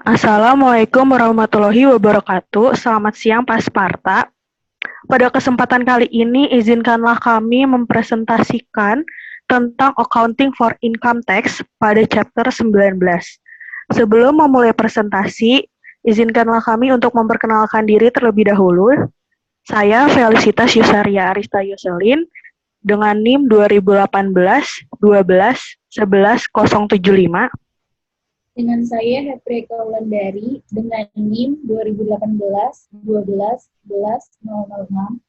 Assalamualaikum warahmatullahi wabarakatuh. Selamat siang Pak Sparta. Pada kesempatan kali ini, izinkanlah kami mempresentasikan tentang Accounting for Income Tax pada chapter 19. Sebelum memulai presentasi, izinkanlah kami untuk memperkenalkan diri terlebih dahulu. Saya Felicitas Yusaria Arista Yoselin dengan NIM 2018 12 11 075. Dengan saya Hepre Kaulandari dengan NIM 2018 12 11 006.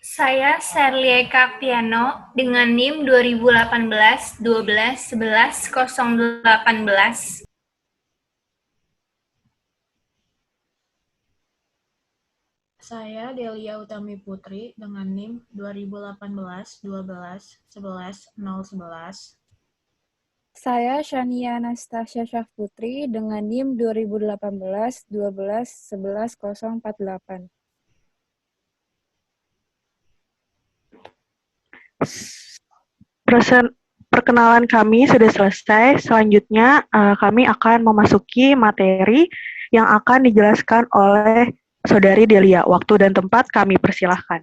Saya Serlie Capiano dengan NIM 2018 12 11 018. Saya Delia Utami Putri dengan NIM 2018 12 11 011. Saya Shania Anastasia Syafputri dengan NIM 2018 12 11 048. Perkenalan kami sudah selesai. Selanjutnya, kami akan memasuki materi yang akan dijelaskan oleh Saudari Delia. Waktu dan tempat kami persilahkan.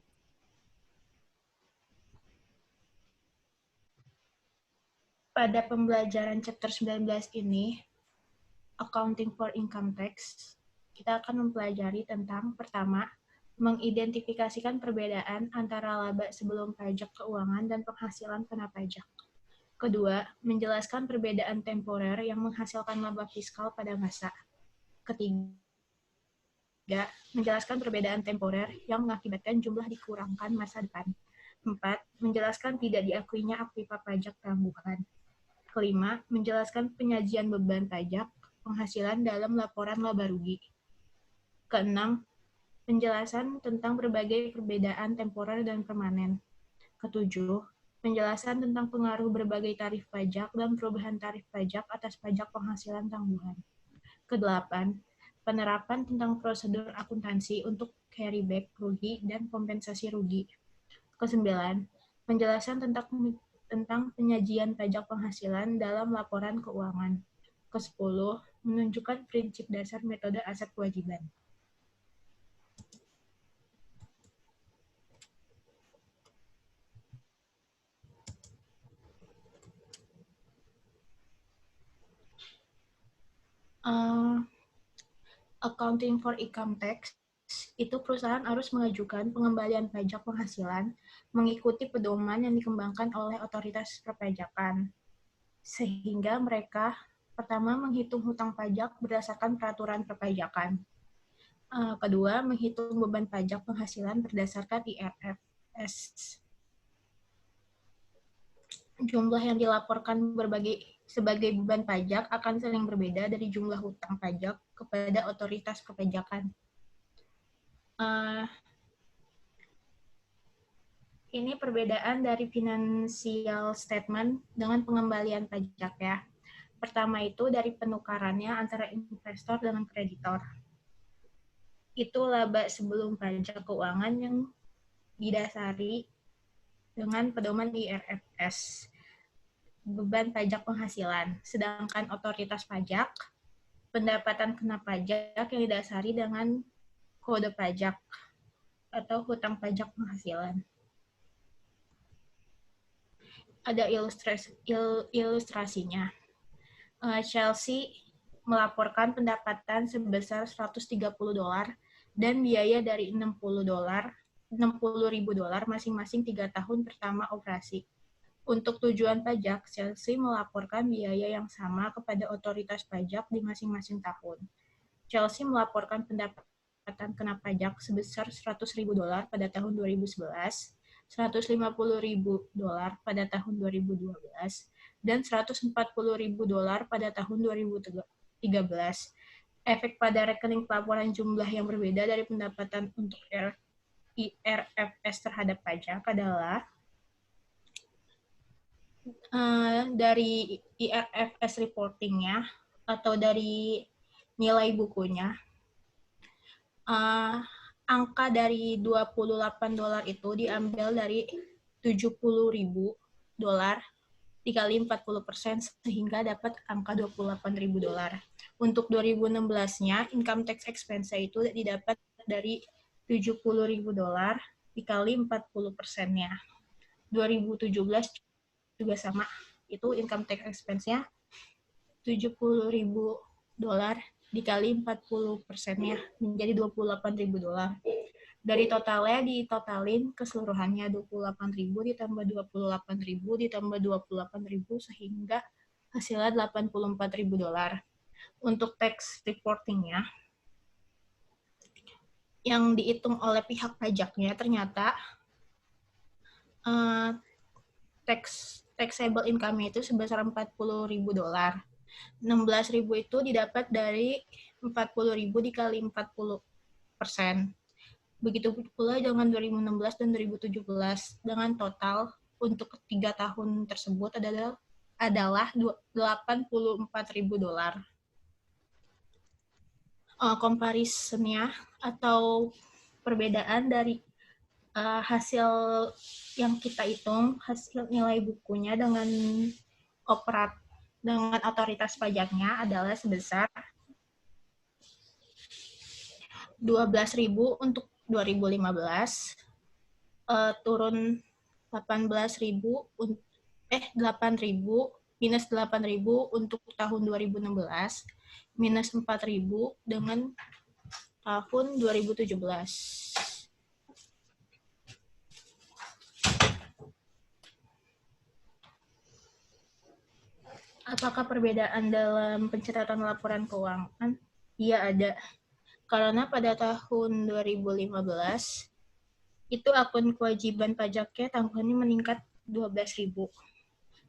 Pada pembelajaran chapter 19 ini, Accounting for Income Tax, kita akan mempelajari tentang, pertama, mengidentifikasikan perbedaan antara laba sebelum pajak keuangan dan penghasilan kena pajak. Kedua, menjelaskan perbedaan temporer yang menghasilkan laba fiskal pada masa. Ketiga, menjelaskan perbedaan temporer yang mengakibatkan jumlah dikurangkan masa depan. 4. Menjelaskan tidak diakuinya aktiva pajak tangguhan. Kelima, menjelaskan penyajian beban pajak penghasilan dalam laporan laba rugi. Keenam, penjelasan tentang berbagai perbedaan temporer dan permanen. Ketujuh, penjelasan tentang pengaruh berbagai tarif pajak dan perubahan tarif pajak atas pajak penghasilan tangguhan. Kedelapan, penerapan tentang prosedur akuntansi untuk carryback rugi dan kompensasi rugi. Kesembilan, penjelasan tentang penyajian pajak penghasilan dalam laporan keuangan. Ke-10, menunjukkan prinsip dasar metode aset kewajiban. Accounting for Income Tax itu perusahaan harus mengajukan pengembalian pajak penghasilan mengikuti pedoman yang dikembangkan oleh otoritas perpajakan. Sehingga mereka pertama menghitung hutang pajak berdasarkan peraturan perpajakan. Kedua, menghitung beban pajak penghasilan berdasarkan IRFS. Jumlah yang dilaporkan sebagai beban pajak akan saling berbeda dari jumlah hutang pajak kepada otoritas perpajakan. Ini perbedaan dari financial statement dengan pengembalian pajak ya. Pertama itu dari penukarannya antara investor dengan kreditor. Itu laba sebelum pajak keuangan yang didasari dengan pedoman IRFS, beban pajak penghasilan. Sedangkan otoritas pajak, pendapatan kena pajak yang didasari dengan kode pajak atau hutang pajak penghasilan. Ada ilustrasinya. Chelsea melaporkan pendapatan sebesar $130 dan biaya dari $60.000 masing-masing 3 tahun pertama operasi. Untuk tujuan pajak, Chelsea melaporkan biaya yang sama kepada otoritas pajak di masing-masing tahun. Chelsea melaporkan pendapatan kena pajak sebesar $100.000 pada tahun 2011, $150.000 pada tahun 2012, dan $140.000 pada tahun 2013. Efek pada rekening pelaporan jumlah yang berbeda dari pendapatan untuk IRFS terhadap pajak adalah dari IRFS reportingnya atau dari nilai bukunya. Angka dari $28 itu diambil dari $70.000 dikali 40% sehingga dapat angka $28.000. Untuk 2016-nya, income tax expense itu didapat dari $70.000 dikali 40%-nya. 2017 juga sama, itu income tax expense-nya $70.000 dikali 40%-nya menjadi $28.000. Dari totalnya ditotalin keseluruhannya 28.000 ditambah 28.000 ditambah 28.000 sehingga hasilnya $84.000. Untuk tax reportingnya yang dihitung oleh pihak pajaknya ternyata taxable income itu sebesar $40.000. 16.000 itu didapat dari 40.000 dikali 40%. Begitu pula dengan 2016 dan 2017 dengan total untuk 3 tahun tersebut adalah $84.000. Comparisonnya atau perbedaan dari hasil yang kita hitung, hasil nilai bukunya dengan otoritas pajaknya adalah sebesar 12.000 untuk 2015, turun 8.000 minus 8.000 untuk tahun 2016, minus 4.000 dengan tahun 2017. Apakah perbedaan dalam pencatatan laporan keuangan? Iya, ada. Karena pada tahun 2015, itu akun kewajiban pajaknya tanggungannya meningkat 12.000.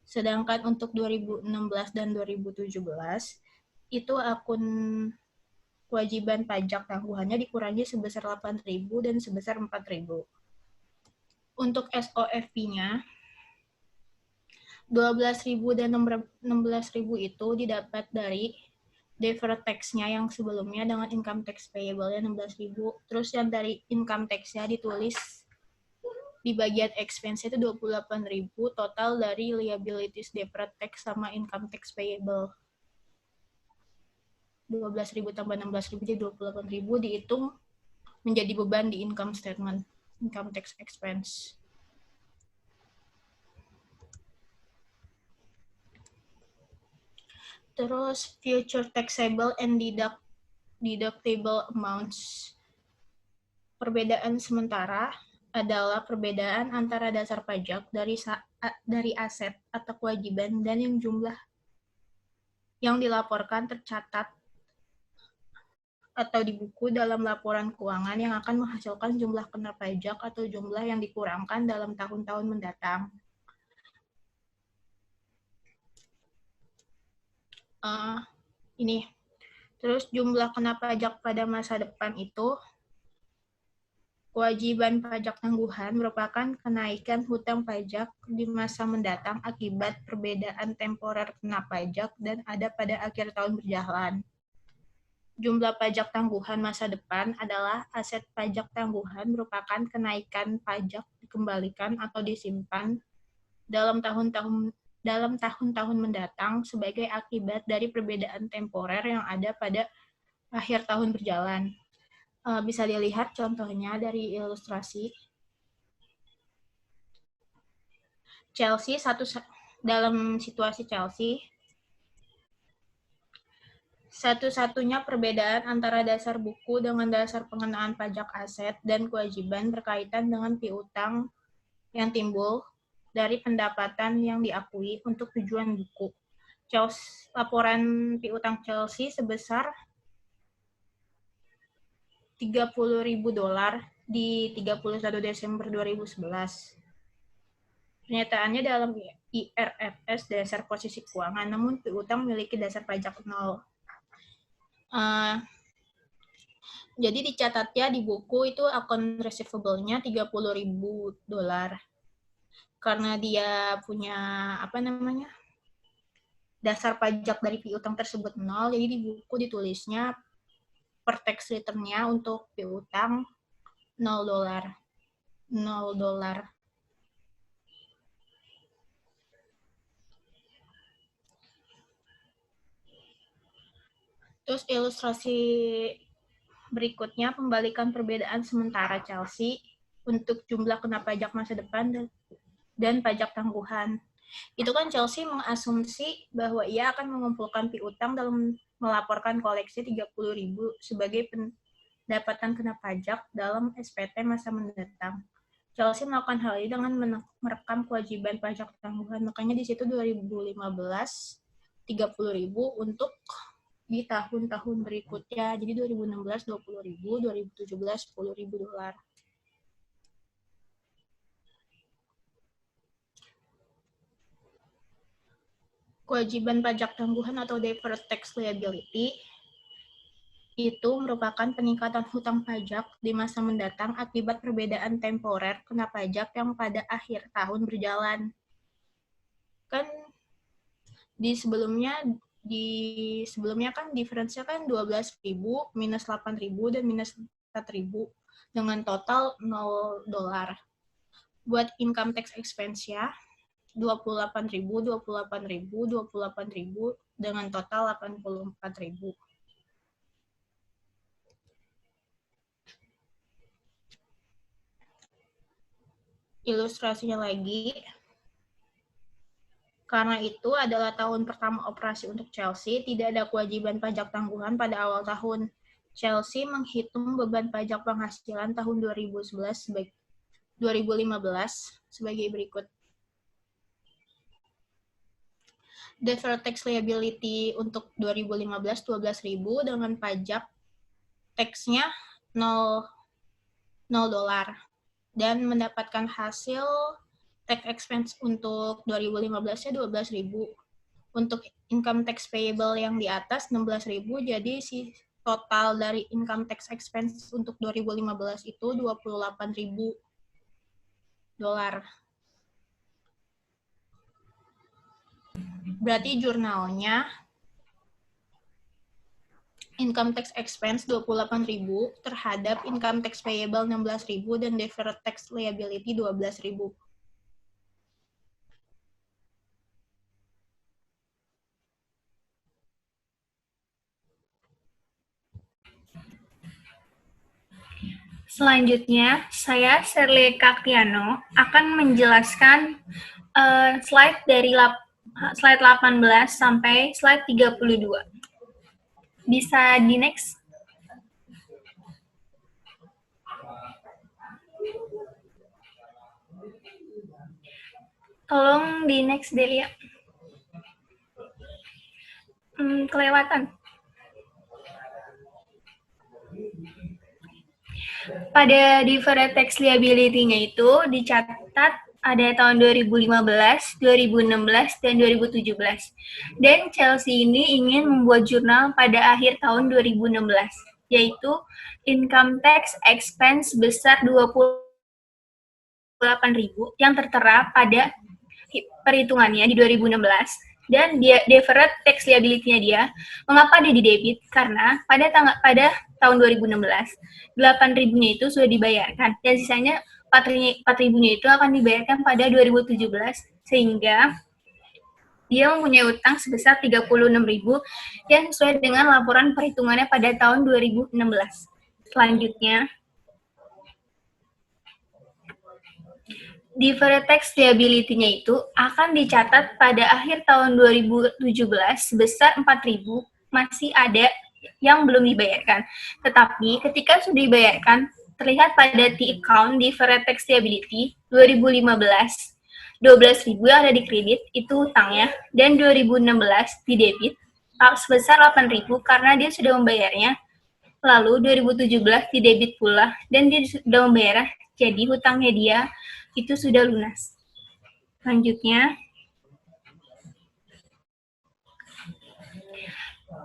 Sedangkan untuk 2016 dan 2017, itu akun kewajiban pajak tangguhannya dikurangi sebesar 8.000 dan sebesar 4.000. Untuk SOFP-nya, 12.000 dan 16.000 itu didapat dari deferred tax-nya yang sebelumnya dengan income tax payable-nya 16.000. Terus yang dari income tax-nya ditulis di bagian expense itu 28.000, total dari liabilities deferred tax sama income tax payable. 12.000 tambah 16.000 jadi 28.000 dihitung menjadi beban di income statement, income tax expense. Terus future taxable and deductible amounts. Perbedaan sementara adalah perbedaan antara dasar pajak dari aset atau kewajiban dan yang jumlah yang dilaporkan tercatat atau di buku dalam laporan keuangan yang akan menghasilkan jumlah kena pajak atau jumlah yang dikurangkan dalam tahun-tahun mendatang. Ini. Terus jumlah kena pajak pada masa depan itu, kewajiban pajak tangguhan merupakan kenaikan hutang pajak di masa mendatang akibat perbedaan temporer kena pajak dan ada pada akhir tahun berjalan. Jumlah pajak tangguhan masa depan adalah aset pajak tangguhan merupakan kenaikan pajak dikembalikan atau disimpan dalam tahun-tahun mendatang sebagai akibat dari perbedaan temporer yang ada pada akhir tahun berjalan. Bisa dilihat contohnya dari ilustrasi. Chelsea, dalam situasi Chelsea, satu-satunya perbedaan antara dasar buku dengan dasar pengenaan pajak aset dan kewajiban berkaitan dengan piutang yang timbul dari pendapatan yang diakui untuk tujuan buku. Laporan piutang Chelsea sebesar $30.000 di 31 Desember 2011. Pernyataannya dalam IRFS dasar posisi keuangan, namun piutang memiliki dasar pajak 0. Jadi dicatatnya di buku itu akun receivable-nya $30.000. Karena dia punya dasar pajak dari piutang tersebut 0, jadi di buku ditulisnya per tax return-nya untuk piutang $0. Terus ilustrasi berikutnya, pembalikan perbedaan sementara Chelsea untuk jumlah kena pajak masa depan dan pajak tangguhan. Itu kan Chelsea mengasumsi bahwa ia akan mengumpulkan piutang dalam melaporkan koleksi 30.000 sebagai pendapatan kena pajak dalam SPT masa mendatang. Chelsea melakukan hal ini dengan merekam kewajiban pajak tangguhan. Makanya di situ 2015 30.000 untuk di tahun-tahun berikutnya. Jadi 2016 $20.000, 2017 $10.000. Kewajiban pajak tangguhan atau deferred tax liability itu merupakan peningkatan hutang pajak di masa mendatang akibat perbedaan temporer kena pajak yang pada akhir tahun berjalan. Kan di sebelumnya kan diferensinya kan 12.000 minus 8.000 dan minus 4.000 dengan total $0. Buat income tax expense ya 28.000 dengan total 84.000. Ilustrasinya lagi, karena itu adalah tahun pertama operasi untuk Chelsea, tidak ada kewajiban pajak tangguhan pada awal tahun. Chelsea menghitung beban pajak penghasilan tahun 2015 sebagai berikut. Deferred tax liability untuk 2015 $12.000 dengan pajak tax-nya $0 dan mendapatkan hasil tax expense untuk 2015-nya $12.000. Untuk income tax payable yang di atas $16.000, jadi si total dari income tax expense untuk 2015 itu $28.000. Berarti jurnalnya income tax expense 28.000 terhadap income tax payable 16.000 dan deferred tax liability 12.000. Selanjutnya, saya Serle Kaktiano akan menjelaskan slide dari slide 18 sampai slide 32. Bisa di next? Tolong di next, Delia. Kelewatan. Pada deferred tax liability-nya itu dicatat ada tahun 2015, 2016, dan 2017. Dan Chelsea ini ingin membuat jurnal pada akhir tahun 2016, yaitu income tax expense besar 28.000 yang tertera pada perhitungannya di 2016. Dan deferred tax liability-nya dia, mengapa dia di debit? Karena pada tahun 2016, 8.000-nya itu sudah dibayarkan, dan sisanya 4.000-nya itu akan dibayarkan pada 2017, sehingga dia mempunyai utang sebesar 36.000 yang sesuai dengan laporan perhitungannya pada tahun 2016. Selanjutnya, deferred tax liability-nya itu akan dicatat pada akhir tahun 2017 sebesar 4.000, masih ada yang belum dibayarkan. Tetapi ketika sudah dibayarkan, terlihat pada T-account deferred tax liability 2015, 12.000 yang ada di kredit, itu utangnya, dan 2016 di debit sebesar 8.000 karena dia sudah membayarnya. Lalu 2017 di debit pula, dan dia sudah membayarnya, jadi hutangnya dia itu sudah lunas. Selanjutnya,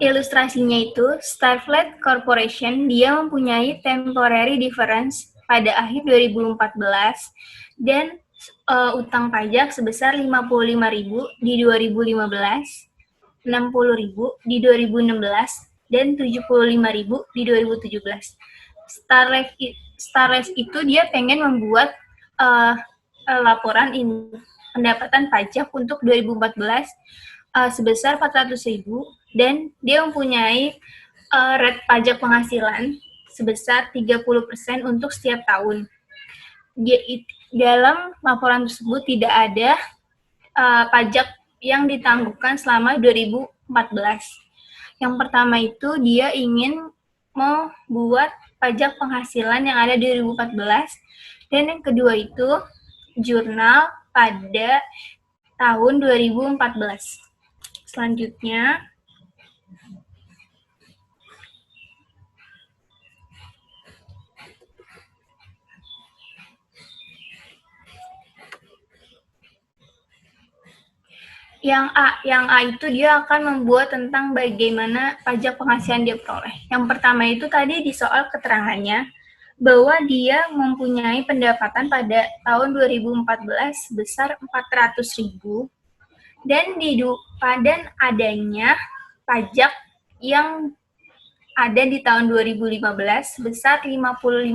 ilustrasinya itu Starfleet Corporation, dia mempunyai temporary difference pada akhir 2014 dan utang pajak sebesar 55.000 di 2015, 60.000 di 2016, dan 75.000 di 2017. Starless itu dia pengen membuat laporan pendapatan pajak untuk 2014 sebesar 400.000 dan dia mempunyai rate pajak penghasilan sebesar 30% untuk setiap tahun. Dalam laporan tersebut tidak ada pajak yang ditangguhkan selama 2014. Yang pertama itu dia ingin membuat pajak penghasilan yang ada di 2014, dan yang kedua itu jurnal pada tahun 2014. Selanjutnya, yang A itu dia akan membuat tentang bagaimana pajak penghasilan dia peroleh. Yang pertama itu tadi di soal keterangannya, bahwa dia mempunyai pendapatan pada tahun 2014 sebesar 400.000, dan adanya pajak yang ada di tahun 2015 sebesar 55.000,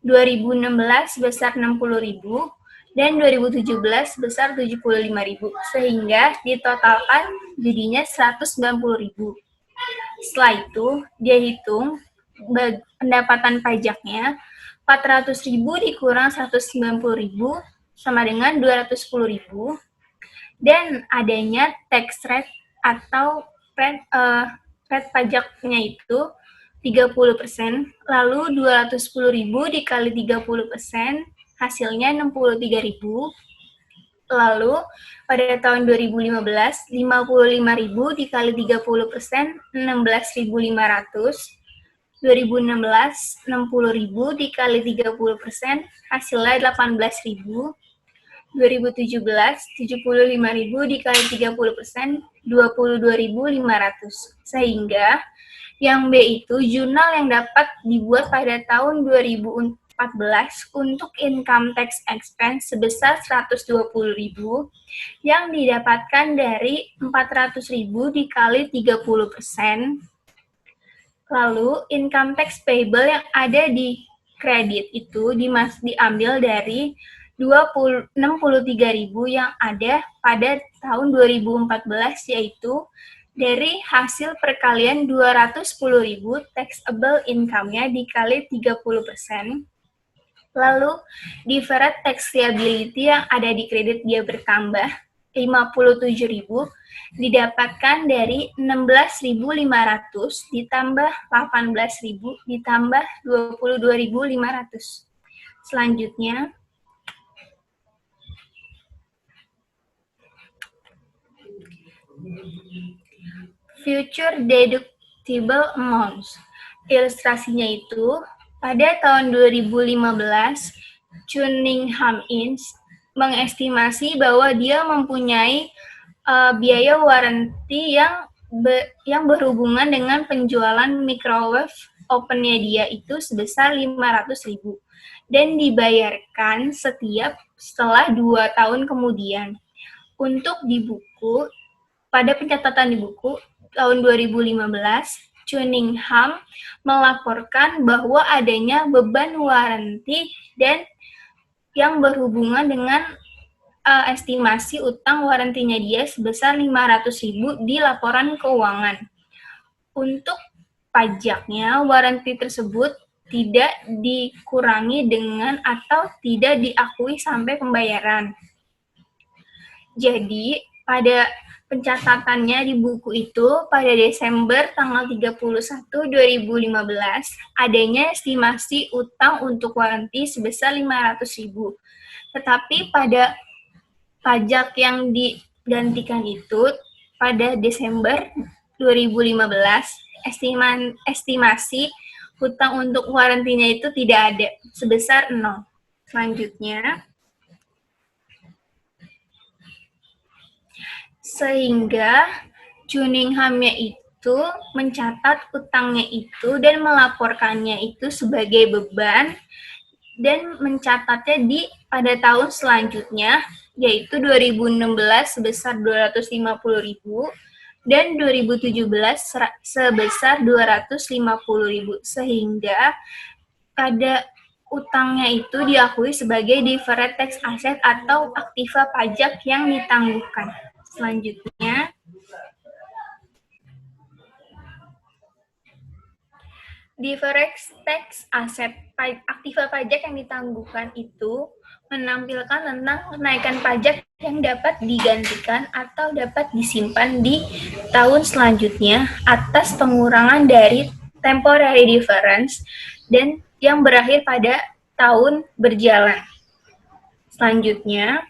2016 sebesar 60.000, dan 2017 sebesar 75.000, sehingga ditotalkan jadinya 190.000. Setelah itu, dia hitung pendapatan pajaknya 400.000 dikurang 190.000 sama dengan 210.000, dan adanya tax rate atau rate pajaknya itu 30%, lalu 210.000 dikali 30%, hasilnya 63.000. Lalu pada tahun 2015, 55.000 dikali 30%, 16.500. 2016, 60.000 dikali 30%, hasilnya 18.000. 2017, 75.000 dikali 30%, 22.500. Sehingga yang B itu jurnal yang dapat dibuat pada tahun 2014 untuk income tax expense sebesar 120.000 yang didapatkan dari 400.000 dikali 30%. Lalu income tax payable yang ada di kredit itu diambil dari 63.000 yang ada pada tahun 2014, yaitu dari hasil perkalian 210.000 taxable income-nya dikali 30%. Lalu deferred tax liability yang ada di kredit dia bertambah 57.000 didapatkan dari 16.500 ditambah 18.000 ditambah 22.500. Selanjutnya, future deductible amounts. Ilustrasinya itu, pada tahun 2015, Cunningham Inc. mengestimasi bahwa dia mempunyai biaya waranti yang berhubungan dengan penjualan microwave oven-nya dia itu sebesar 500.000 dan dibayarkan setelah 2 tahun kemudian. Untuk di buku, pada pencatatan di buku tahun 2015, Cunningham melaporkan bahwa adanya beban waranti dan yang berhubungan dengan estimasi utang warantinya dia sebesar 500.000 di laporan keuangan. Untuk pajaknya, waranti tersebut tidak dikurangi dengan atau tidak diakui sampai pembayaran. Jadi, pada pencatatannya di buku itu, pada Desember tanggal 31, 2015, adanya estimasi utang untuk waranti sebesar 500.000. Tetapi pada pajak yang digantikan itu, pada Desember 2015, estimasi hutang untuk warantinya itu tidak ada, sebesar 0. Selanjutnya, sehingga Cunningham-nya itu mencatat utangnya itu dan melaporkannya itu sebagai beban dan mencatatnya pada tahun selanjutnya, yaitu 2016 sebesar 250.000 dan 2017 sebesar 250.000, sehingga pada utangnya itu diakui sebagai deferred tax asset atau aktiva pajak yang ditangguhkan. Selanjutnya, Deferred tax asset, aktiva pajak yang ditangguhkan itu menampilkan tentang kenaikan pajak yang dapat digantikan atau dapat disimpan di tahun selanjutnya atas pengurangan dari temporary difference dan yang berakhir pada tahun berjalan. Selanjutnya,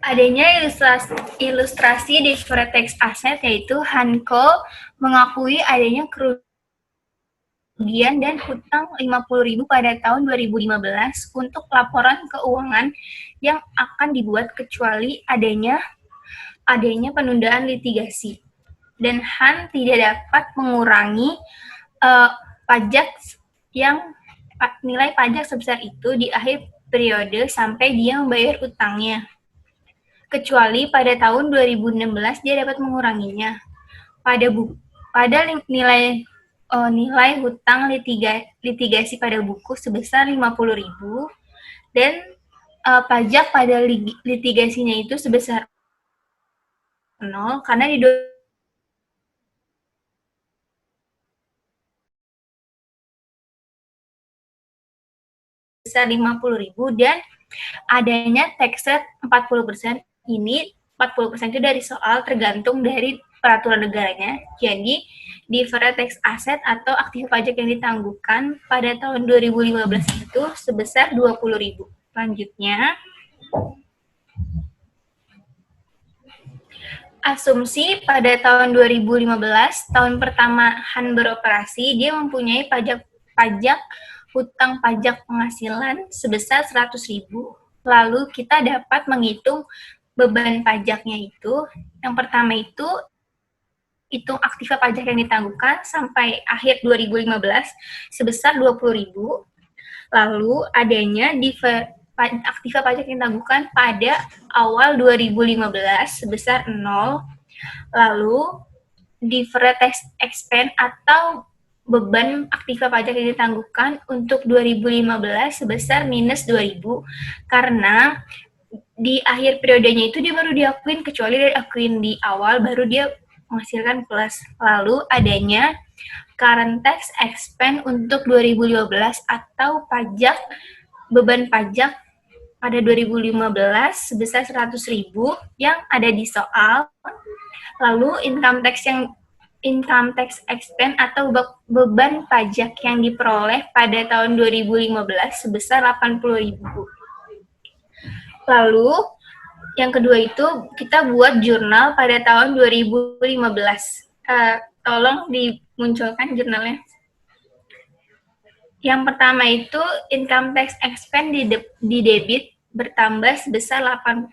adanya ilustrasi deferred tax asset, yaitu Hanko mengakui adanya kerugian dan hutang 50.000 pada tahun 2015 untuk laporan keuangan yang akan dibuat kecuali adanya penundaan litigasi. Dan Han tidak dapat mengurangi pajak yang nilai pajak sebesar itu di akhir periode sampai dia membayar utangnya. Kecuali pada tahun 2016 dia dapat menguranginya. Pada nilai hutang litigasi pada buku sebesar 50.000 dan pajak pada litigasinya itu sebesar 0 karena di sebesar 50.000 dan adanya tax rate 40%. Ini 40% itu dari soal tergantung dari peraturan negaranya. Jadi, deferred tax asset atau aktif pajak yang ditangguhkan pada tahun 2015 itu sebesar 20.000. Selanjutnya, asumsi pada tahun 2015, tahun pertama Han beroperasi, dia mempunyai hutang pajak penghasilan sebesar 100.000. Lalu kita dapat menghitung beban pajaknya itu. Yang pertama itu hitung aktiva pajak yang ditangguhkan sampai akhir 2015 sebesar 20.000. Lalu adanya aktiva pajak yang ditangguhkan pada awal 2015 sebesar 0. Lalu deferred tax expense atau beban aktiva pajak yang ditangguhkan untuk 2015 sebesar minus 2.000 karena di akhir periodenya itu dia baru diakuin, kecuali dia diakuin di awal baru dia menghasilkan plus. Lalu adanya current tax expense untuk 2015 atau beban pajak pada 2015 sebesar 100.000 yang ada di soal. Lalu income tax expense atau beban pajak yang diperoleh pada tahun 2015 sebesar 80.000. Lalu yang kedua itu kita buat jurnal pada tahun 2015. Tolong dimunculkan jurnalnya. Yang pertama itu income tax expense di debit bertambah sebesar 80.000.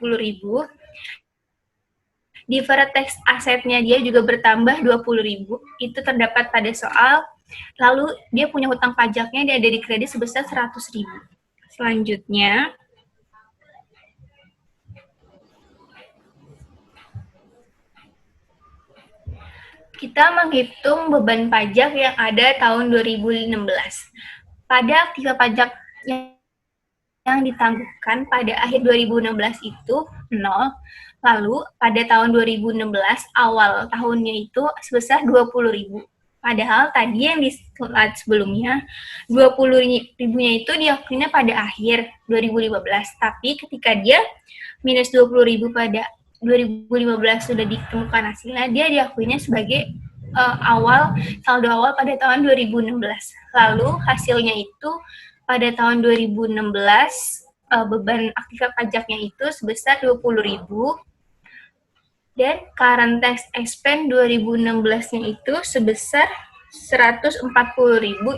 Deferred tax asetnya dia juga bertambah 20.000. Itu terdapat pada soal. Lalu dia punya hutang pajaknya dia ada di kredit sebesar 100.000. Selanjutnya, kita menghitung beban pajak yang ada tahun 2016. Pada aktiva pajak yang ditangguhkan pada akhir 2016 itu 0. Lalu pada tahun 2016 awal tahunnya itu sebesar 20.000. Padahal tadi yang di slide sebelumnya 20.000-nya itu diakuinya pada akhir 2015. Tapi ketika dia minus 20.000 pada 2015 sudah ditemukan hasilnya, dia diakuinya sebagai saldo awal pada tahun 2016. Lalu hasilnya itu pada tahun 2016 beban aktiva pajaknya itu sebesar 20.000 dan current tax expense 2016-nya itu sebesar 140.000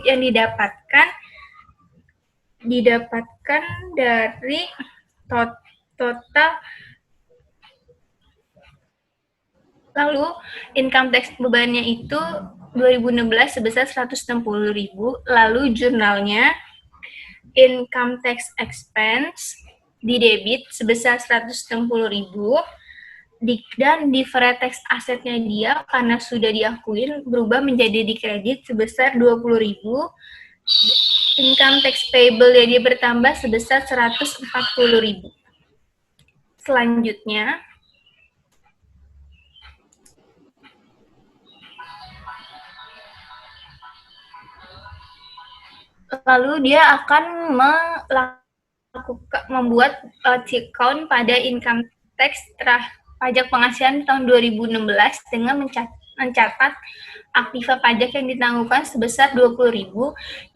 yang didapatkan dari total. Lalu income tax bebannya itu 2016 sebesar 160.000. Lalu jurnalnya income tax expense di debit sebesar 160.000 dan deferred tax asetnya dia karena sudah diakuin berubah menjadi di kredit sebesar 20.000. Income tax payable dia bertambah sebesar 140.000. Selanjutnya, Lalu dia akan membuat check count pada income tax pajak penghasilan tahun 2016 dengan mencatat aktiva pajak yang ditangguhkan sebesar 20.000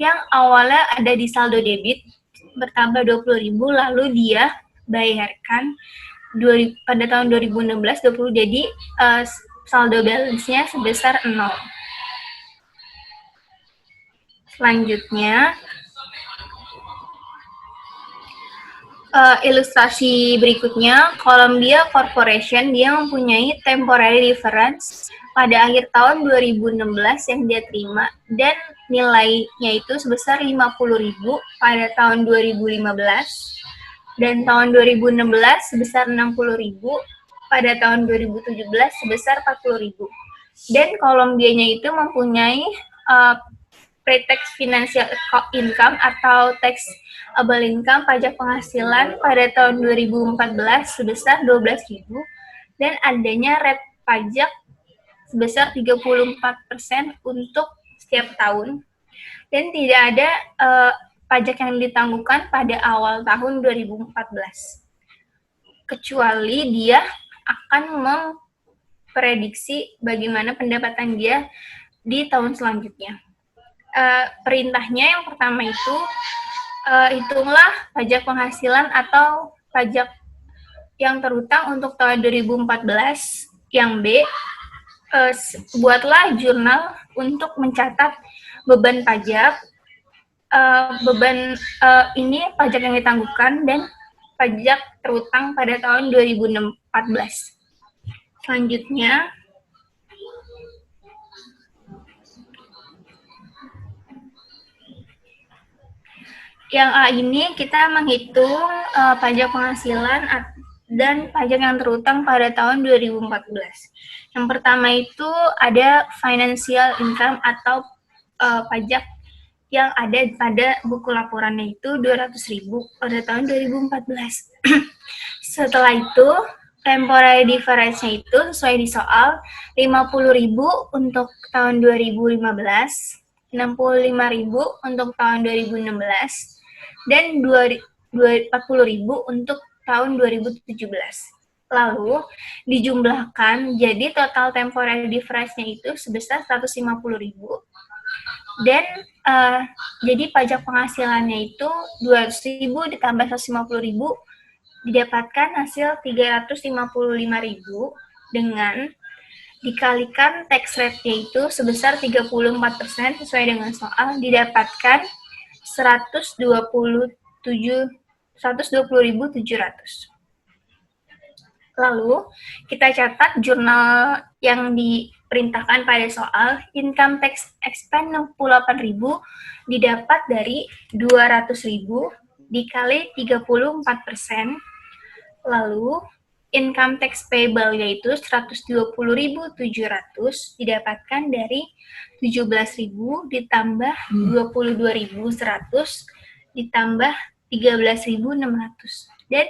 yang awalnya ada di saldo debit bertambah 20.000, lalu dia bayarkan pada tahun 2016 20, jadi saldo balance-nya sebesar 0. Selanjutnya, ilustrasi berikutnya, Columbia Corporation, dia mempunyai temporary difference pada akhir tahun 2016 yang dia terima, dan nilainya itu sebesar 50.000 pada tahun 2015, dan tahun 2016 sebesar 60.000, pada tahun 2017 sebesar 40.000. Dan Columbia-nya itu mempunyai pre-tax financial income atau taxable income pajak penghasilan pada tahun 2014 sebesar 12.000 dan adanya rate pajak sebesar 34% untuk setiap tahun dan tidak ada pajak yang ditangguhkan pada awal tahun 2014 kecuali dia akan memprediksi bagaimana pendapatan dia di tahun selanjutnya. Perintahnya yang pertama itu hitunglah pajak penghasilan atau pajak yang terutang untuk tahun 2014. Yang B, buatlah jurnal untuk mencatat beban pajak, ini pajak yang ditangguhkan dan pajak terutang pada tahun 2014. Selanjutnya, yang A ini kita menghitung pajak penghasilan dan pajak yang terutang pada tahun 2014. Yang pertama itu ada financial income atau pajak yang ada pada buku laporannya itu 200.000 pada tahun 2014. Setelah itu, temporary difference-nya itu sesuai di soal 50.000 untuk tahun 2015, 65.000 untuk tahun 2016, dan 40.000 untuk tahun 2017. Lalu dijumlahkan, jadi total temporary difference-nya itu sebesar 150.000. Dan jadi pajak penghasilannya itu 200.000 ditambah 150.000 didapatkan hasil 355.000 dengan dikalikan tax rate-nya itu sebesar 34% sesuai dengan soal didapatkan 120.700. Lalu kita catat jurnal yang diperintahkan pada soal income tax expense 68.000 didapat dari 200.000 dikali 34%. Lalu income tax payable yaitu 120.700 didapatkan dari 17.000 ditambah 22.100 ditambah 13.600 dan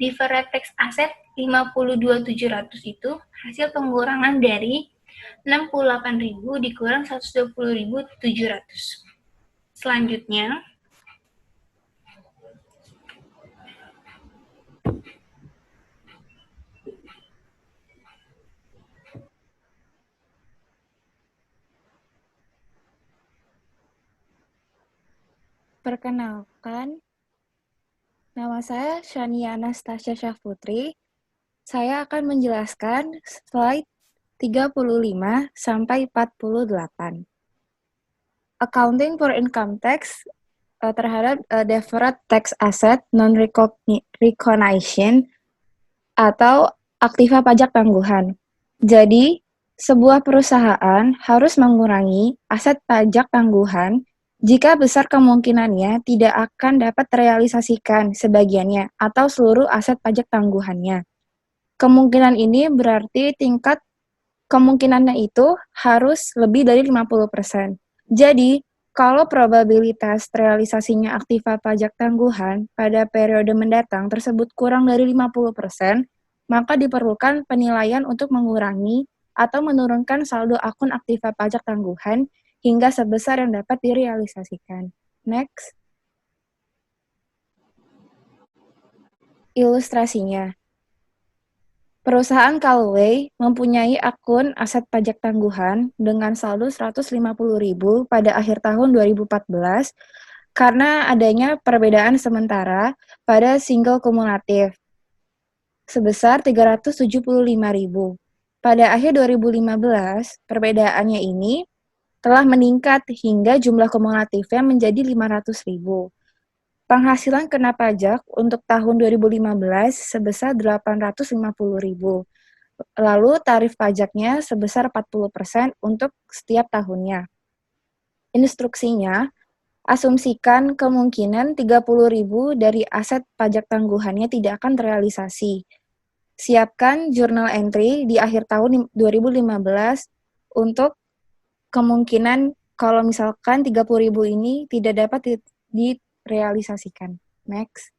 deferred tax asset 52.700 itu hasil pengurangan dari 68.000 dikurang 120.700. Selanjutnya Perkenalkan, nama saya Shania Anastasia Syafputri. Saya akan menjelaskan slide 35 sampai 48. Accounting for income tax terhadap deferred tax asset non-recognition atau aktiva pajak tangguhan. Jadi, sebuah perusahaan harus mengurangi aset pajak tangguhan jika besar kemungkinannya tidak akan dapat terrealisasikan sebagiannya atau seluruh aset pajak tangguhannya. Kemungkinan ini berarti tingkat kemungkinannya itu harus lebih dari 50%. Jadi, kalau probabilitas terrealisasinya aktiva pajak tangguhan pada periode mendatang tersebut kurang dari 50%, maka diperlukan penilaian untuk mengurangi atau menurunkan saldo akun aktiva pajak tangguhan hingga sebesar yang dapat direalisasikan. Next. Ilustrasinya. Perusahaan Callaway mempunyai akun aset pajak tangguhan dengan saldo 150.000 pada akhir tahun 2014 karena adanya perbedaan sementara pada single kumulatif sebesar 375.000. Pada akhir 2015, perbedaannya ini telah meningkat hingga jumlah kumulatifnya menjadi 500.000. Penghasilan kena pajak untuk tahun 2015 sebesar 850.000. Lalu tarif pajaknya sebesar 40% untuk setiap tahunnya. Instruksinya, asumsikan kemungkinan 30.000 dari aset pajak tangguhannya tidak akan terrealisasi. Siapkan jurnal entry di akhir tahun 2015 untuk kemungkinan kalau misalkan 30.000 ini tidak dapat direalisasikan. Next.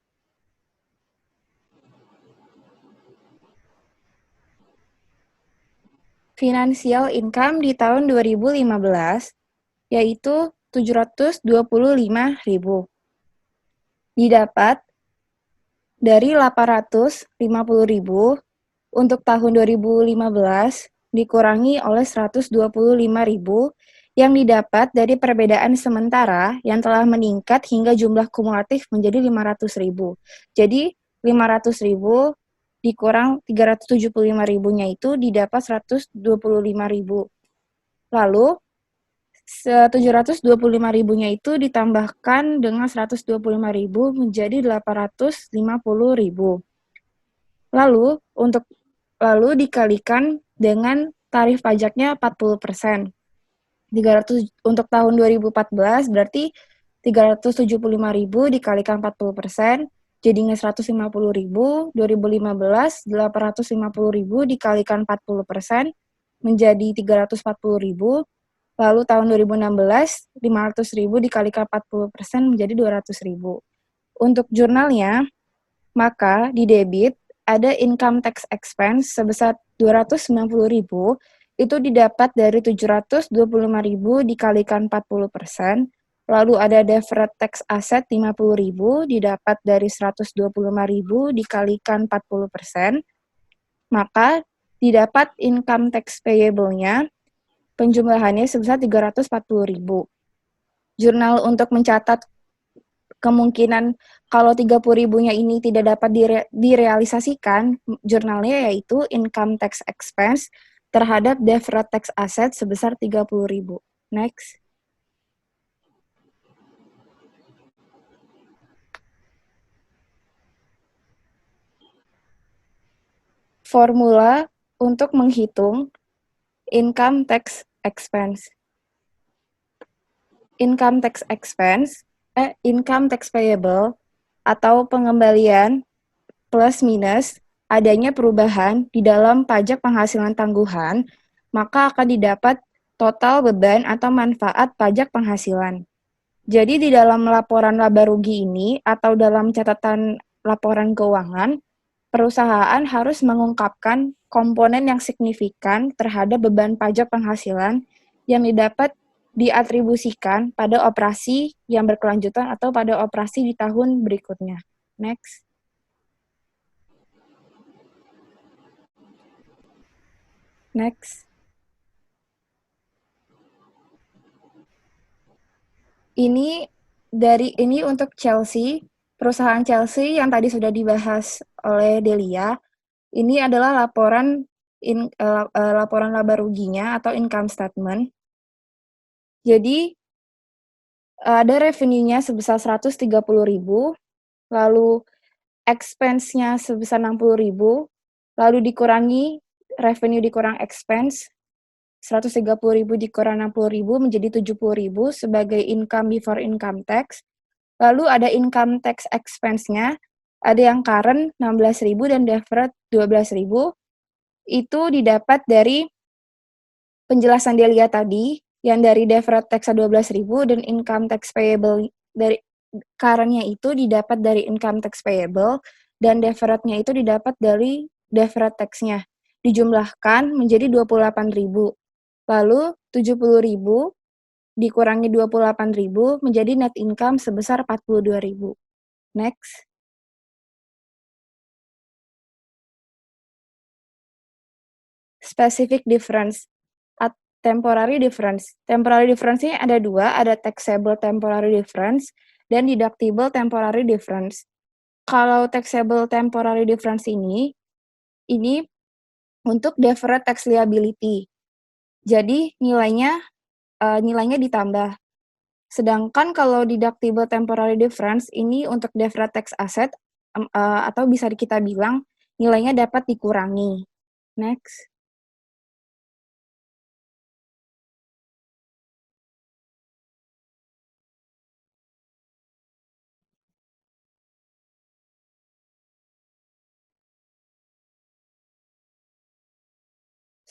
Financial income di tahun 2015 yaitu 725.000. Didapat dari 850.000 untuk tahun 2015 dikurangi oleh 125.000 yang didapat dari perbedaan sementara yang telah meningkat hingga jumlah kumulatif menjadi 500.000. Jadi 500.000 dikurang 375.000-nya itu didapat 125.000. Lalu 725.000-nya itu ditambahkan dengan 125.000 menjadi 850.000. Lalu dikalikan dengan tarif pajaknya 40%. 300 untuk tahun 2014 berarti 375.000 dikalikan 40%, jadinya 150.000, 2015 850.000 dikalikan 40% menjadi 340.000, lalu tahun 2016 500.000 dikalikan 40% menjadi 200.000. Untuk jurnalnya, maka di debit ada income tax expense sebesar 290.000, itu didapat dari 725.000 dikalikan 40%, lalu ada deferred tax asset 50.000 didapat dari 125.000 dikalikan 40%, maka didapat income tax payable-nya penjumlahannya sebesar 340.000. Jurnal untuk mencatat kemungkinan kalau 30.000-nya ini tidak dapat direalisasikan, jurnalnya yaitu income tax expense terhadap deferred tax asset sebesar 30.000. Next. Formula untuk menghitung income tax expense. Income tax payable atau pengembalian plus minus adanya perubahan di dalam pajak penghasilan tangguhan, maka akan didapat total beban atau manfaat pajak penghasilan. Jadi di dalam laporan laba rugi ini atau dalam catatan laporan keuangan, perusahaan harus mengungkapkan komponen yang signifikan terhadap beban pajak penghasilan yang didapat diatribusikan pada operasi yang berkelanjutan atau pada operasi di tahun berikutnya. Next. Next. Ini untuk Chelsea, perusahaan Chelsea yang tadi sudah dibahas oleh Delia. Ini adalah laporan laba ruginya atau income statement. Jadi ada revenue-nya sebesar 130.000, lalu expense-nya sebesar 60.000, lalu dikurangi revenue dikurang expense 130.000 dikurang 60.000 menjadi 70.000 sebagai income before income tax. Lalu ada income tax expense-nya, ada yang current 16.000 dan deferred 12.000. Itu didapat dari penjelasan Delia tadi, yang dari deferred tax 12.000 dan income tax payable dari current-nya itu didapat dari income tax payable dan deferred-nya itu didapat dari deferred tax-nya. Dijumlahkan menjadi 28.000. Lalu 70.000 dikurangi 28.000 menjadi net income sebesar 42.000. Next. Specific difference. Temporary difference. Temporary difference ini ada dua, ada taxable temporary difference dan deductible temporary difference. Kalau taxable temporary difference ini untuk deferred tax liability. Jadi nilainya ditambah. Sedangkan kalau deductible temporary difference ini untuk deferred tax asset atau bisa kita bilang nilainya dapat dikurangi. Next.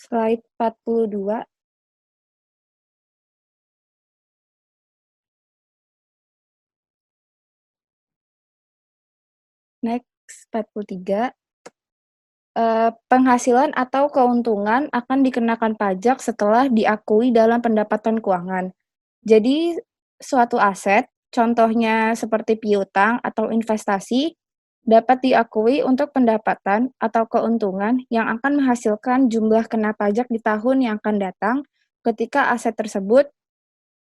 Slide 42. Next, 43. Penghasilan atau keuntungan akan dikenakan pajak setelah diakui dalam pendapatan keuangan. Jadi, suatu aset, contohnya seperti piutang atau investasi, dapat diakui untuk pendapatan atau keuntungan yang akan menghasilkan jumlah kena pajak di tahun yang akan datang ketika aset tersebut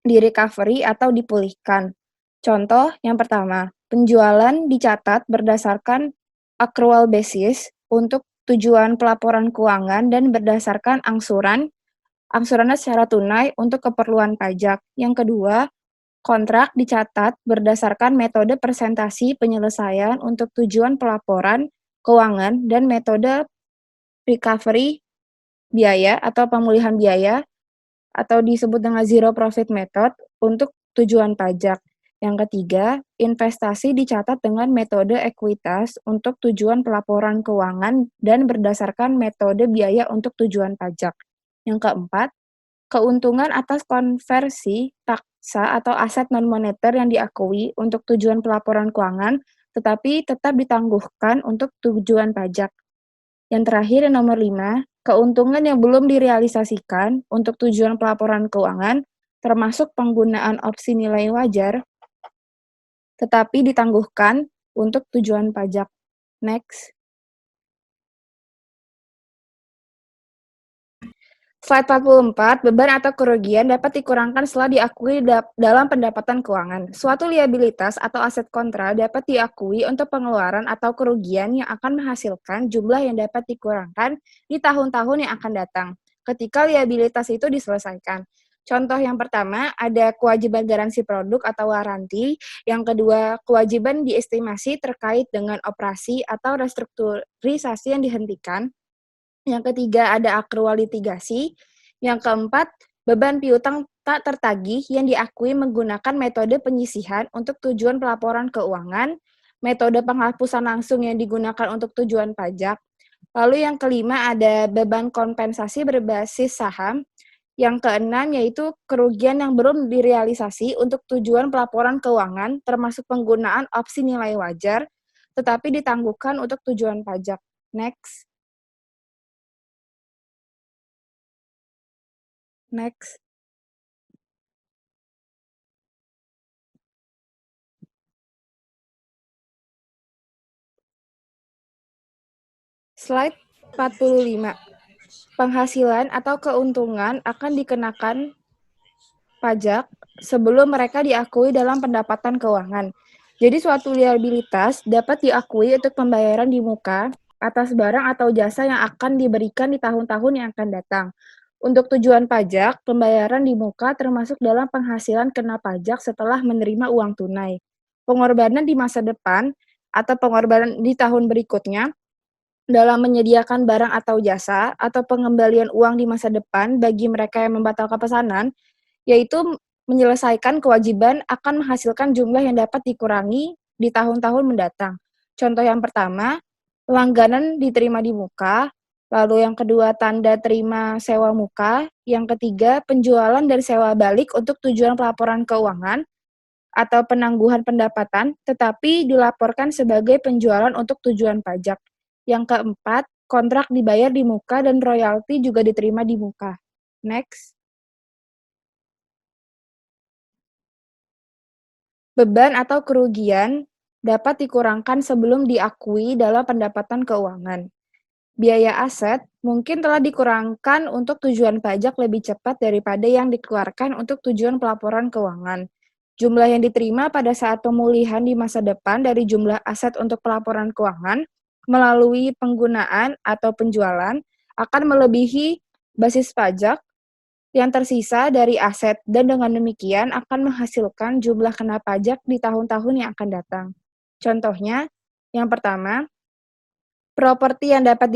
di-recovery atau dipulihkan. Contoh yang pertama, penjualan dicatat berdasarkan accrual basis untuk tujuan pelaporan keuangan dan berdasarkan angsurannya secara tunai untuk keperluan pajak. Yang kedua, kontrak dicatat berdasarkan metode presentasi penyelesaian untuk tujuan pelaporan keuangan dan metode recovery biaya atau pemulihan biaya atau disebut dengan zero profit method untuk tujuan pajak. Yang ketiga, investasi dicatat dengan metode ekuitas untuk tujuan pelaporan keuangan dan berdasarkan metode biaya untuk tujuan pajak. Yang keempat, keuntungan atas konversi taksa atau aset non-moneter yang diakui untuk tujuan pelaporan keuangan, tetapi tetap ditangguhkan untuk tujuan pajak. Yang terakhir, yang nomor 5, keuntungan yang belum direalisasikan untuk tujuan pelaporan keuangan, termasuk penggunaan opsi nilai wajar, tetapi ditangguhkan untuk tujuan pajak. Next. Slide 44, beban atau kerugian dapat dikurangkan setelah diakui dalam pendapatan keuangan. Suatu liabilitas atau aset kontra dapat diakui untuk pengeluaran atau kerugian yang akan menghasilkan jumlah yang dapat dikurangkan di tahun-tahun yang akan datang, ketika liabilitas itu diselesaikan. Contoh yang pertama, ada kewajiban garansi produk atau waranti. Yang kedua, kewajiban diestimasi terkait dengan operasi atau restrukturisasi yang dihentikan. Yang ketiga, ada akrual litigasi. Yang keempat, beban piutang tak tertagih yang diakui menggunakan metode penyisihan untuk tujuan pelaporan keuangan, metode penghapusan langsung yang digunakan untuk tujuan pajak. Lalu yang kelima, ada beban kompensasi berbasis saham. Yang keenam, yaitu kerugian yang belum direalisasi untuk tujuan pelaporan keuangan, termasuk penggunaan opsi nilai wajar, tetapi ditangguhkan untuk tujuan pajak. Next. Next. Slide 45. Penghasilan atau keuntungan akan dikenakan pajak sebelum mereka diakui dalam pendapatan keuangan. Jadi suatu liabilitas dapat diakui untuk pembayaran di muka atas barang atau jasa yang akan diberikan di tahun-tahun yang akan datang. Untuk tujuan pajak, pembayaran di muka termasuk dalam penghasilan kena pajak setelah menerima uang tunai. Pengorbanan di masa depan atau pengorbanan di tahun berikutnya dalam menyediakan barang atau jasa atau pengembalian uang di masa depan bagi mereka yang membatalkan pesanan, yaitu menyelesaikan kewajiban akan menghasilkan jumlah yang dapat dikurangi di tahun-tahun mendatang. Contoh yang pertama, langganan diterima di muka, lalu yang kedua tanda terima sewa muka, yang ketiga penjualan dan sewa balik untuk tujuan pelaporan keuangan atau penangguhan pendapatan, tetapi dilaporkan sebagai penjualan untuk tujuan pajak. Yang keempat, kontrak dibayar di muka dan royalti juga diterima di muka. Next. Beban atau kerugian dapat dikurangkan sebelum diakui dalam pendapatan keuangan. Biaya aset mungkin telah dikurangkan untuk tujuan pajak lebih cepat daripada yang dikeluarkan untuk tujuan pelaporan keuangan. Jumlah yang diterima pada saat pemulihan di masa depan dari jumlah aset untuk pelaporan keuangan melalui penggunaan atau penjualan akan melebihi basis pajak yang tersisa dari aset dan dengan demikian akan menghasilkan jumlah kena pajak di tahun-tahun yang akan datang. Contohnya, yang pertama, properti yang dapat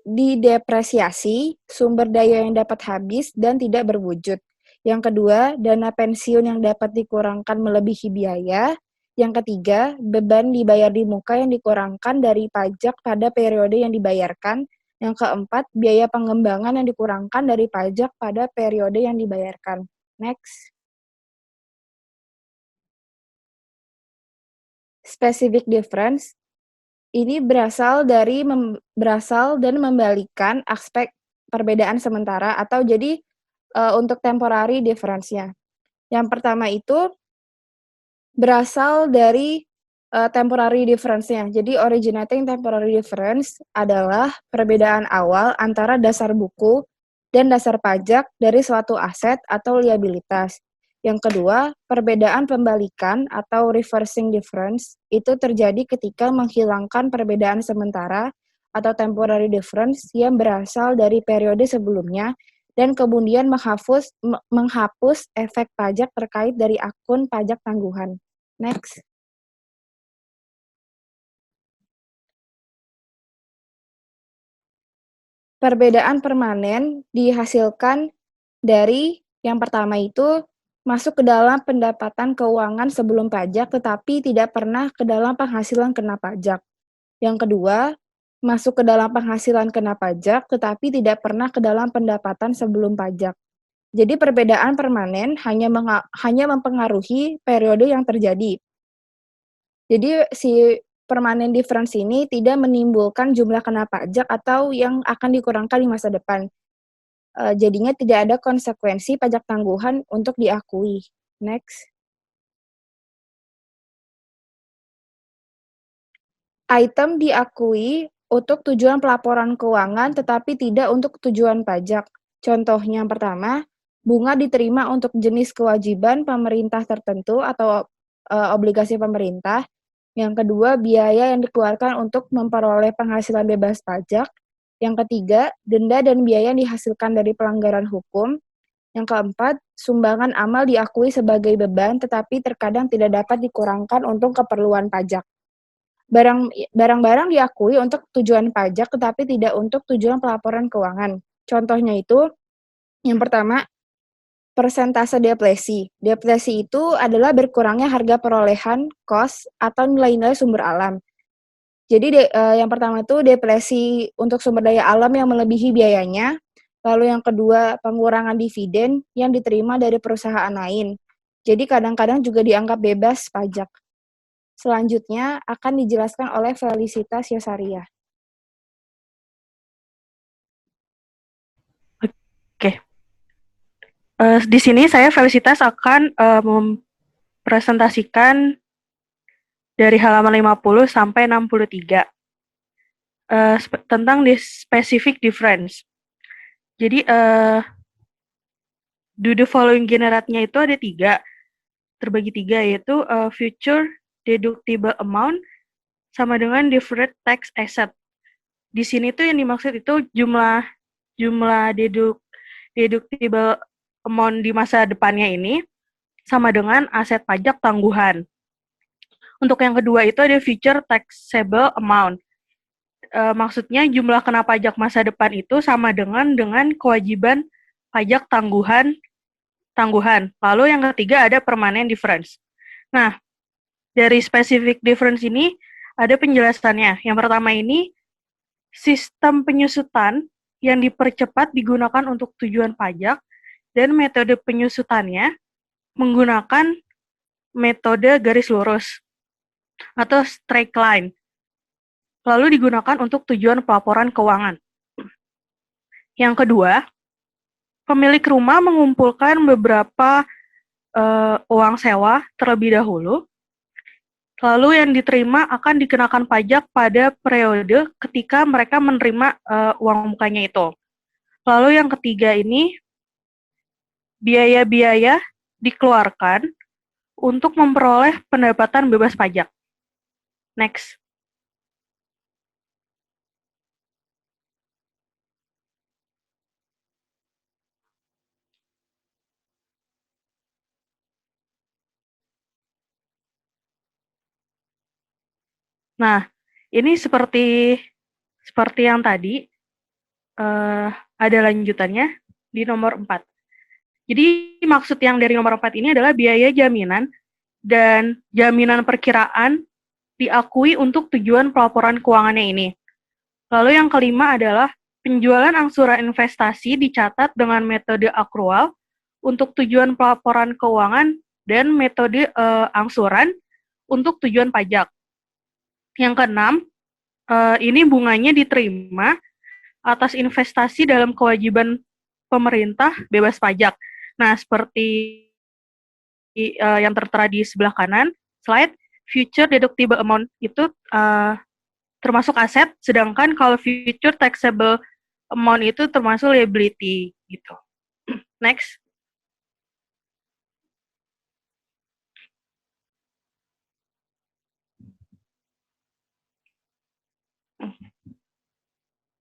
didepresiasi, sumber daya yang dapat habis dan tidak berwujud. Yang kedua, dana pensiun yang dapat dikurangkan melebihi biaya. Yang ketiga, beban dibayar di muka yang dikurangkan dari pajak pada periode yang dibayarkan. Yang keempat, biaya pengembangan yang dikurangkan dari pajak pada periode yang dibayarkan. Next. Specific difference ini berasal dan membalikan aspek perbedaan sementara atau jadi untuk temporary difference-nya. Yang pertama itu berasal dari temporary difference-nya. Jadi originating temporary difference adalah perbedaan awal antara dasar buku dan dasar pajak dari suatu aset atau liabilitas. Yang kedua, perbedaan pembalikan atau reversing difference itu terjadi ketika menghilangkan perbedaan sementara atau temporary difference yang berasal dari periode sebelumnya dan kemudian menghapus efek pajak terkait dari akun pajak tangguhan. Next. Perbedaan permanen dihasilkan dari yang pertama itu masuk ke dalam pendapatan keuangan sebelum pajak tetapi tidak pernah ke dalam penghasilan kena pajak. Yang kedua, masuk ke dalam penghasilan kena pajak tetapi tidak pernah ke dalam pendapatan sebelum pajak. Jadi perbedaan permanen hanya mempengaruhi periode yang terjadi. Jadi si permanent difference ini tidak menimbulkan jumlah kena pajak atau yang akan dikurangkan di masa depan. Jadinya tidak ada konsekuensi pajak tangguhan untuk diakui. Next. Item diakui untuk tujuan pelaporan keuangan tetapi tidak untuk tujuan pajak. Contohnya yang pertama, bunga diterima untuk jenis kewajiban pemerintah tertentu atau obligasi pemerintah. Yang kedua, biaya yang dikeluarkan untuk memperoleh penghasilan bebas pajak. Yang ketiga, denda dan biaya yang dihasilkan dari pelanggaran hukum. Yang keempat, sumbangan amal diakui sebagai beban tetapi terkadang tidak dapat dikurangkan untuk keperluan pajak. Barang-barang diakui untuk tujuan pajak tetapi tidak untuk tujuan pelaporan keuangan. Contohnya itu, yang pertama, persentase deflasi. Deflasi itu adalah berkurangnya harga perolehan, cost, atau nilai-nilai sumber alam. Jadi yang pertama itu deflasi untuk sumber daya alam yang melebihi biayanya. Lalu yang kedua, pengurangan dividen yang diterima dari perusahaan lain. Jadi kadang-kadang juga dianggap bebas pajak. Selanjutnya akan dijelaskan oleh Felicitas Yosaria. Oke. Di sini saya Felicitas akan mempresentasikan dari halaman 50 sampai 63 tentang specific difference. Jadi do the following generate-nya itu ada 3, terbagi 3 yaitu future deductible amount sama dengan deferred tax asset. Di sini tuh yang dimaksud itu jumlah deductible amount di masa depannya ini sama dengan aset pajak tangguhan. Untuk yang kedua itu ada future taxable amount. Maksudnya jumlah kena pajak masa depan itu sama dengan kewajiban pajak tangguhan. Lalu yang ketiga ada permanent difference. Nah, dari specific difference ini ada penjelasannya. Yang pertama ini sistem penyusutan yang dipercepat digunakan untuk tujuan pajak dan metode penyusutannya menggunakan metode garis lurus atau straight line. Lalu digunakan untuk tujuan pelaporan keuangan. Yang kedua, pemilik rumah mengumpulkan beberapa uang sewa terlebih dahulu Lalu yang diterima akan dikenakan pajak pada periode ketika mereka menerima uang mukanya itu. Lalu yang ketiga ini, biaya-biaya dikeluarkan untuk memperoleh pendapatan bebas pajak. Next. Nah, ini seperti yang tadi, ada lanjutannya di nomor 4. Jadi maksud yang dari nomor 4 ini adalah biaya jaminan dan jaminan perkiraan diakui untuk tujuan pelaporan keuangannya ini. Lalu yang kelima adalah penjualan angsuran investasi dicatat dengan metode akrual untuk tujuan pelaporan keuangan dan metode angsuran untuk tujuan pajak. Yang keenam, ini bunganya diterima atas investasi dalam kewajiban pemerintah bebas pajak. Nah, seperti yang tertera di sebelah kanan slide, future deductible amount itu termasuk aset, sedangkan kalau future taxable amount itu termasuk liability gitu. Next.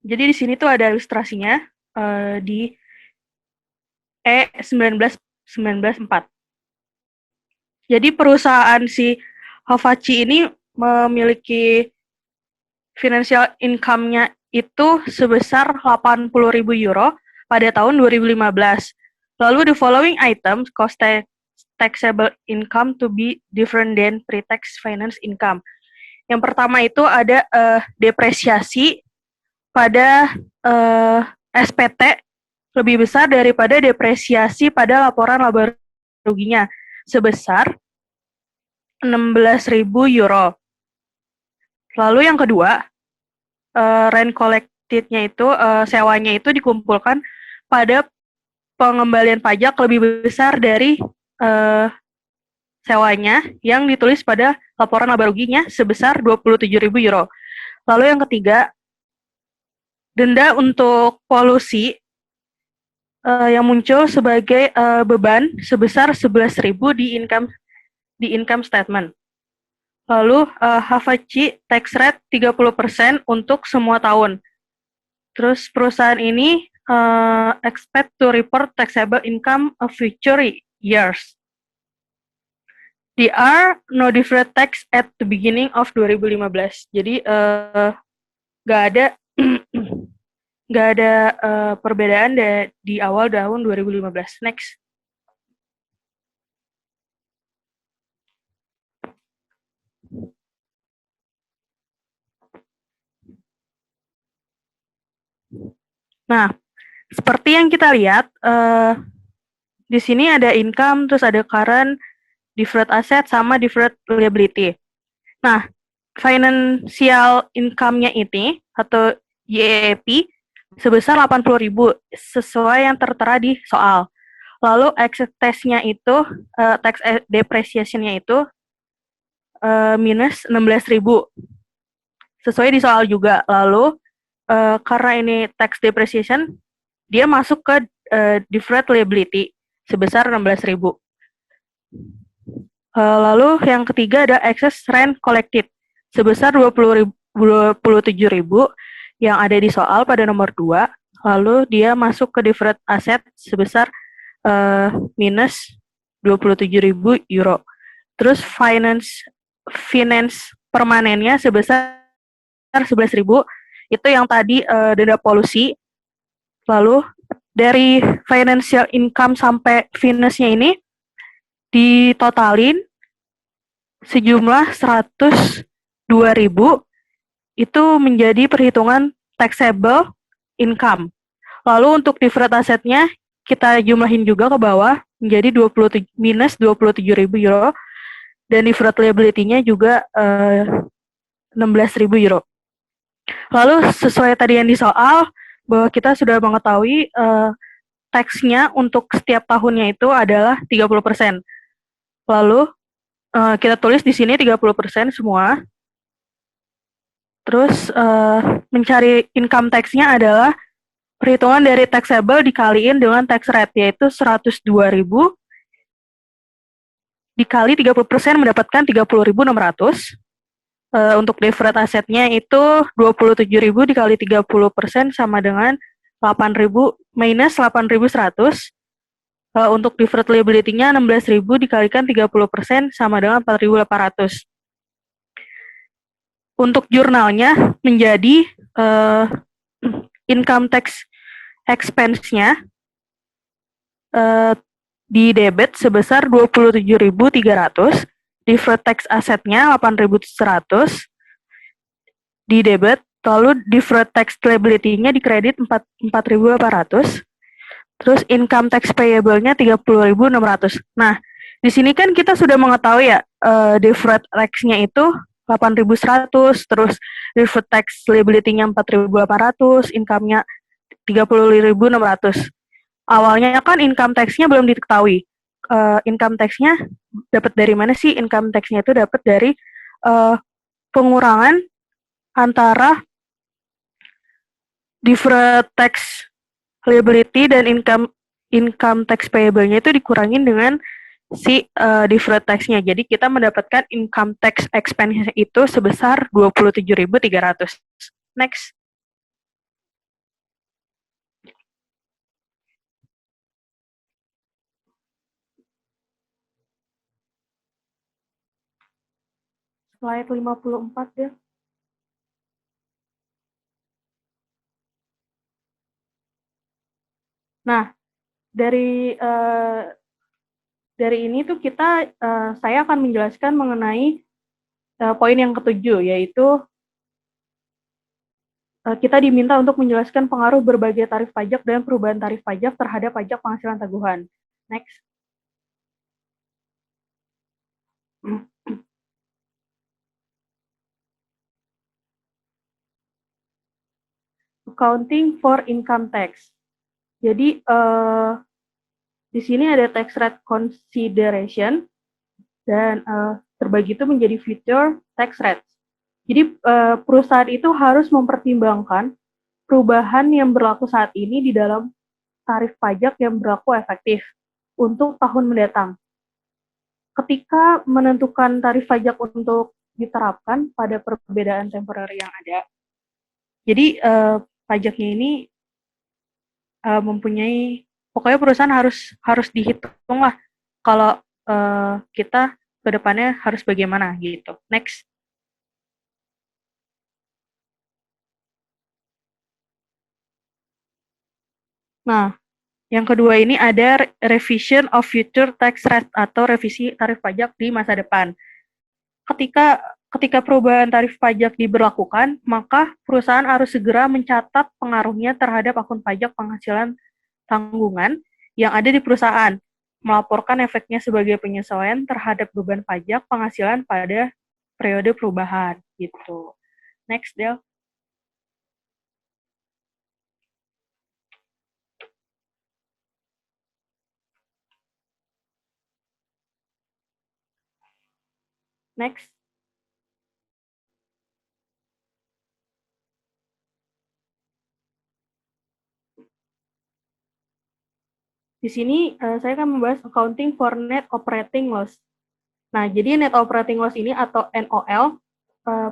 Jadi di sini tuh ada ilustrasinya di E19194. Jadi perusahaan si Havachi ini memiliki financial income-nya itu sebesar 80.000 euro pada tahun 2015. Lalu the following items cost taxable income to be different than pre-tax finance income. Yang pertama itu ada depresiasi pada SPT lebih besar daripada depresiasi pada laporan laba ruginya sebesar 16.000 euro. Lalu yang kedua, rent collected-nya itu, sewanya itu dikumpulkan pada pengembalian pajak lebih besar dari sewanya yang ditulis pada laporan laba ruginya sebesar 27.000 euro. Lalu yang ketiga, denda untuk polusi yang muncul sebagai beban sebesar 11.000 di income statement. Lalu Havachi tax rate 30% untuk semua tahun. Terus perusahaan ini expect to report taxable income of future years. There are no deferred tax at the beginning of 2015. Jadi nggak ada perbedaan di awal tahun 2015. Next. Nah, seperti yang kita lihat, di sini ada income, terus ada current, deferred asset, sama deferred liability. Nah, financial income-nya ini, atau YEAP, sebesar 80.000 sesuai yang tertera di soal. Lalu excess tax-nya itu, tax depreciation-nya itu minus 16.000 sesuai di soal juga. Lalu karena ini tax depreciation, dia masuk ke deferred liability sebesar 16.000. Lalu yang ketiga ada excess rent collected sebesar 27.000 yang ada di soal pada nomor 2, lalu dia masuk ke deferred asset sebesar minus 27.000 euro. Terus finance permanennya sebesar 11.000, itu yang tadi denda polusi. Lalu dari financial income sampai finance-nya ini ditotalin sejumlah 102.000, itu menjadi perhitungan taxable income. Lalu untuk deferred asset-nya kita jumlahin juga ke bawah menjadi minus 27.000 euro, dan deferred liability-nya juga 16.000 euro. Lalu sesuai tadi yang di soal, bahwa kita sudah mengetahui tax-nya untuk setiap tahunnya itu adalah 30%. Lalu Kita tulis di sini 30% semua. Terus mencari income tax-nya adalah perhitungan dari taxable dikaliin dengan tax rate, yaitu 102.000 dikali 30% mendapatkan 30.600. Untuk deferred asetnya itu 27.000 dikali 30% sama dengan 8.000 minus 8.100. Untuk deferred liability-nya 16.000 dikalikan 30% sama dengan 4.800. Untuk jurnalnya menjadi income tax expense-nya di debit sebesar 27.300, deferred tax asetnya 8.100 di debit, lalu deferred tax liability-nya di kredit 4.800, terus income tax payable-nya 30.600. Nah, di sini kan kita sudah mengetahui ya, deferred tax-nya itu 8.100, terus deferred tax liability-nya 4.800, income-nya 30.600. Awalnya kan income tax-nya belum diketahui. Income tax-nya dapat dari mana sih? Income tax-nya itu dapat dari pengurangan antara deferred tax liability dan income tax payable-nya itu dikurangin dengan si deferred tax-nya. Jadi kita mendapatkan income tax expense itu sebesar 27.300. Next. Slide 54 deh. Nah, dari ini tuh saya akan menjelaskan mengenai poin yang ketujuh, yaitu kita diminta untuk menjelaskan pengaruh berbagai tarif pajak dan perubahan tarif pajak terhadap pajak penghasilan tangguhan. Next. Accounting for income tax. Jadi di sini ada tax rate consideration dan terbagi itu menjadi future tax rates. Jadi perusahaan itu harus mempertimbangkan perubahan yang berlaku saat ini di dalam tarif pajak yang berlaku efektif untuk tahun mendatang. Ketika menentukan tarif pajak untuk diterapkan pada perbedaan temporer yang ada, jadi pajaknya ini mempunyai, pokoknya perusahaan harus dihitung lah kalau kita ke depannya harus bagaimana gitu. Next. Nah, yang kedua ini ada revision of future tax rate atau revisi tarif pajak di masa depan. Ketika perubahan tarif pajak diberlakukan, maka perusahaan harus segera mencatat pengaruhnya terhadap akun pajak penghasilan tanggungan yang ada di perusahaan, melaporkan efeknya sebagai penyesuaian terhadap beban pajak penghasilan pada periode perubahan gitu. Next, Del. Next. Di sini saya akan membahas accounting for net operating loss. Nah, jadi net operating loss ini atau NOL,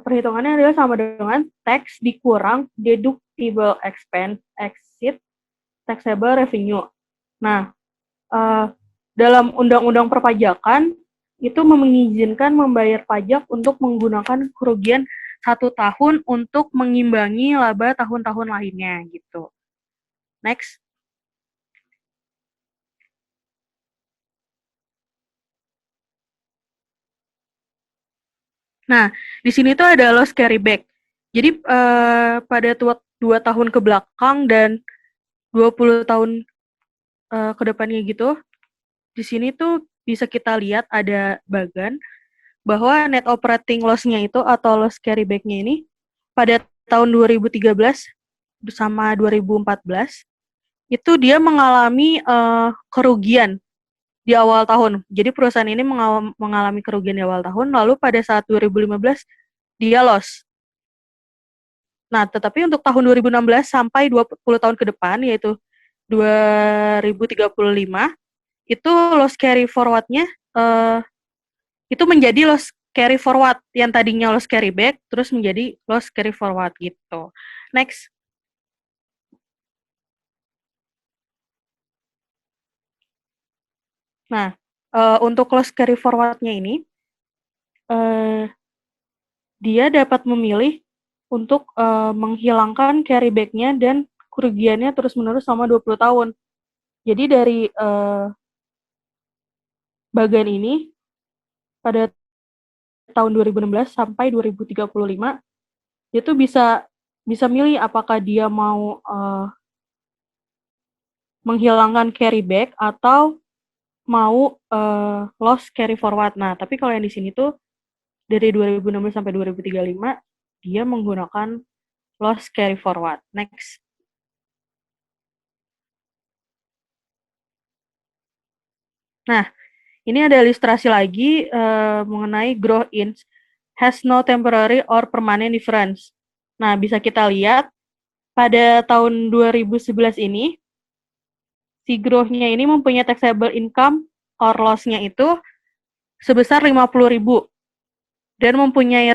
perhitungannya adalah sama dengan tax dikurang deductible expense exceed taxable revenue. Nah, dalam undang-undang perpajakan itu mengizinkan membayar pajak untuk menggunakan kerugian 1 tahun untuk mengimbangi laba tahun-tahun lainnya gitu. Next. Nah, di sini tuh ada loss carry back. Jadi pada 2 tahun ke belakang dan 20 tahun ke depannya gitu, di sini tuh bisa kita lihat ada bagan bahwa net operating loss-nya itu atau loss carry back-nya ini pada tahun 2013 bersama 2014 itu dia mengalami kerugian di awal tahun. Jadi perusahaan ini mengalami kerugian di awal tahun, lalu pada saat 2015 dia loss. Nah, tetapi untuk tahun 2016 sampai 20 tahun ke depan, yaitu 2035, itu loss carry forward-nya itu menjadi loss carry forward yang tadinya loss carry back, terus menjadi loss carry forward gitu. Next. Nah, untuk loss carry forward-nya ini, dia dapat memilih untuk menghilangkan carry back-nya dan kerugiannya terus-menerus selama 20 tahun. Jadi dari bagian ini, pada tahun 2016 sampai 2035, dia tuh bisa milih apakah dia mau menghilangkan carry back atau mau loss carry forward. Nah, tapi kalau yang di sini tuh dari 2016 sampai 2035 dia menggunakan loss carry forward. Next. Nah, ini ada ilustrasi lagi mengenai growth in has no temporary or permanent difference. Nah, bisa kita lihat pada tahun 2011 ini si growth-nya ini mempunyai taxable income or loss-nya itu sebesar 50.000 dan mempunyai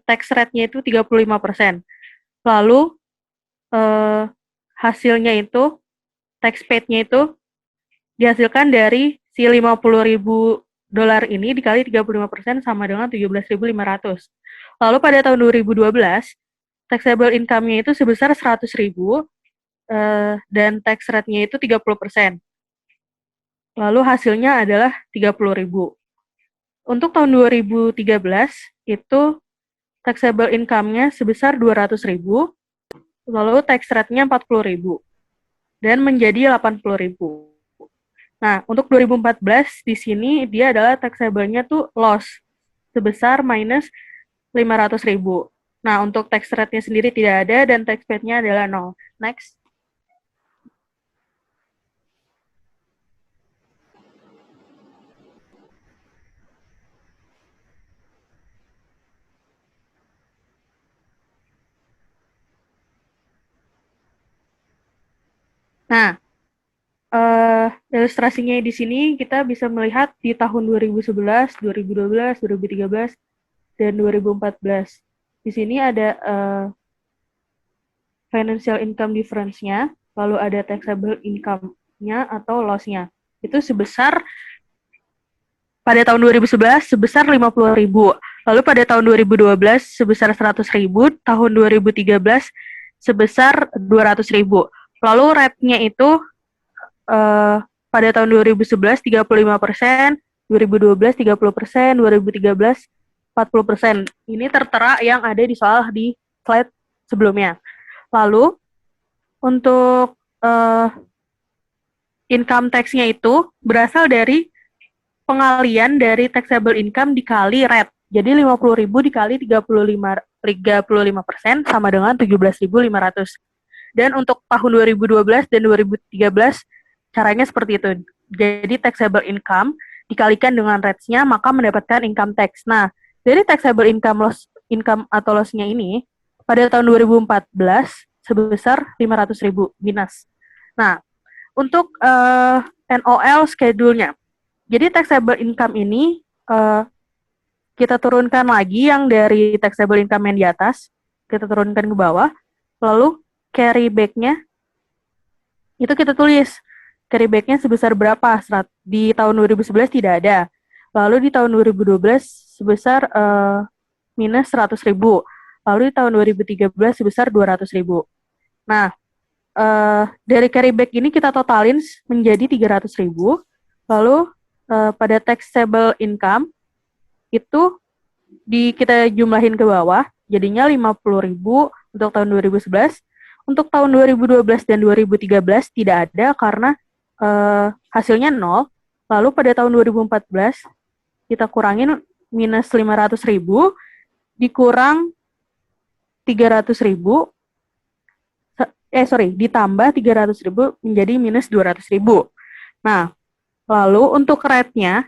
tax rate-nya itu 35%. Lalu hasilnya itu, tax paid-nya itu dihasilkan dari si 50.000 dolar ini dikali 35% sama dengan 17.500. Lalu pada tahun 2012, taxable income-nya itu sebesar 100.000 dan tax rate-nya itu 30%. Lalu hasilnya adalah 30.000. Untuk tahun 2013 itu taxable income-nya sebesar 200.000, lalu tax rate-nya 40.000 dan menjadi 80.000. Nah, untuk 2014 di sini dia adalah taxable-nya tuh loss sebesar minus 500.000. Nah, untuk tax rate-nya sendiri tidak ada dan tax paid-nya adalah 0. Next. Nah, ilustrasinya di sini kita bisa melihat di tahun 2011, 2012, 2013, dan 2014. Di sini ada financial income difference-nya, lalu ada taxable income-nya atau loss-nya. Itu sebesar pada tahun 2011 sebesar 50.000. Lalu pada tahun 2012 sebesar 100.000, tahun 2013 sebesar 200.000. Lalu rate-nya itu pada tahun 2011 35%, 2012 30%, 2013 40%. Ini tertera yang ada di soal di slide sebelumnya. Lalu untuk income tax-nya itu berasal dari pengalian dari taxable income dikali rate. Jadi 50.000 dikali 35% sama dengan 17.500. Dan untuk tahun 2012 dan 2013 caranya seperti itu. Jadi taxable income dikalikan dengan rates-nya maka mendapatkan income tax. Nah, dari taxable income atau loss-nya ini pada tahun 2014 sebesar 500.000 minus. Nah, untuk NOL schedule-nya. Jadi taxable income ini kita turunkan lagi yang dari taxable income yang di atas, kita turunkan ke bawah, lalu carry back-nya itu kita tulis carry back-nya sebesar berapa. Di tahun 2011 tidak ada. Lalu di tahun 2012 sebesar minus 100.000. Lalu di tahun 2013 sebesar 200.000. Nah, dari carry back ini kita totalin menjadi 300.000. Lalu pada taxable income itu kita jumlahin ke bawah, jadinya 50.000 untuk tahun 2011. Untuk tahun 2012 dan 2013 tidak ada karena hasilnya 0. Lalu pada tahun 2014 kita kurangin minus 500.000 dikurang 300.000 ditambah 300.000 menjadi minus 200.000. Nah, Lalu untuk rate-nya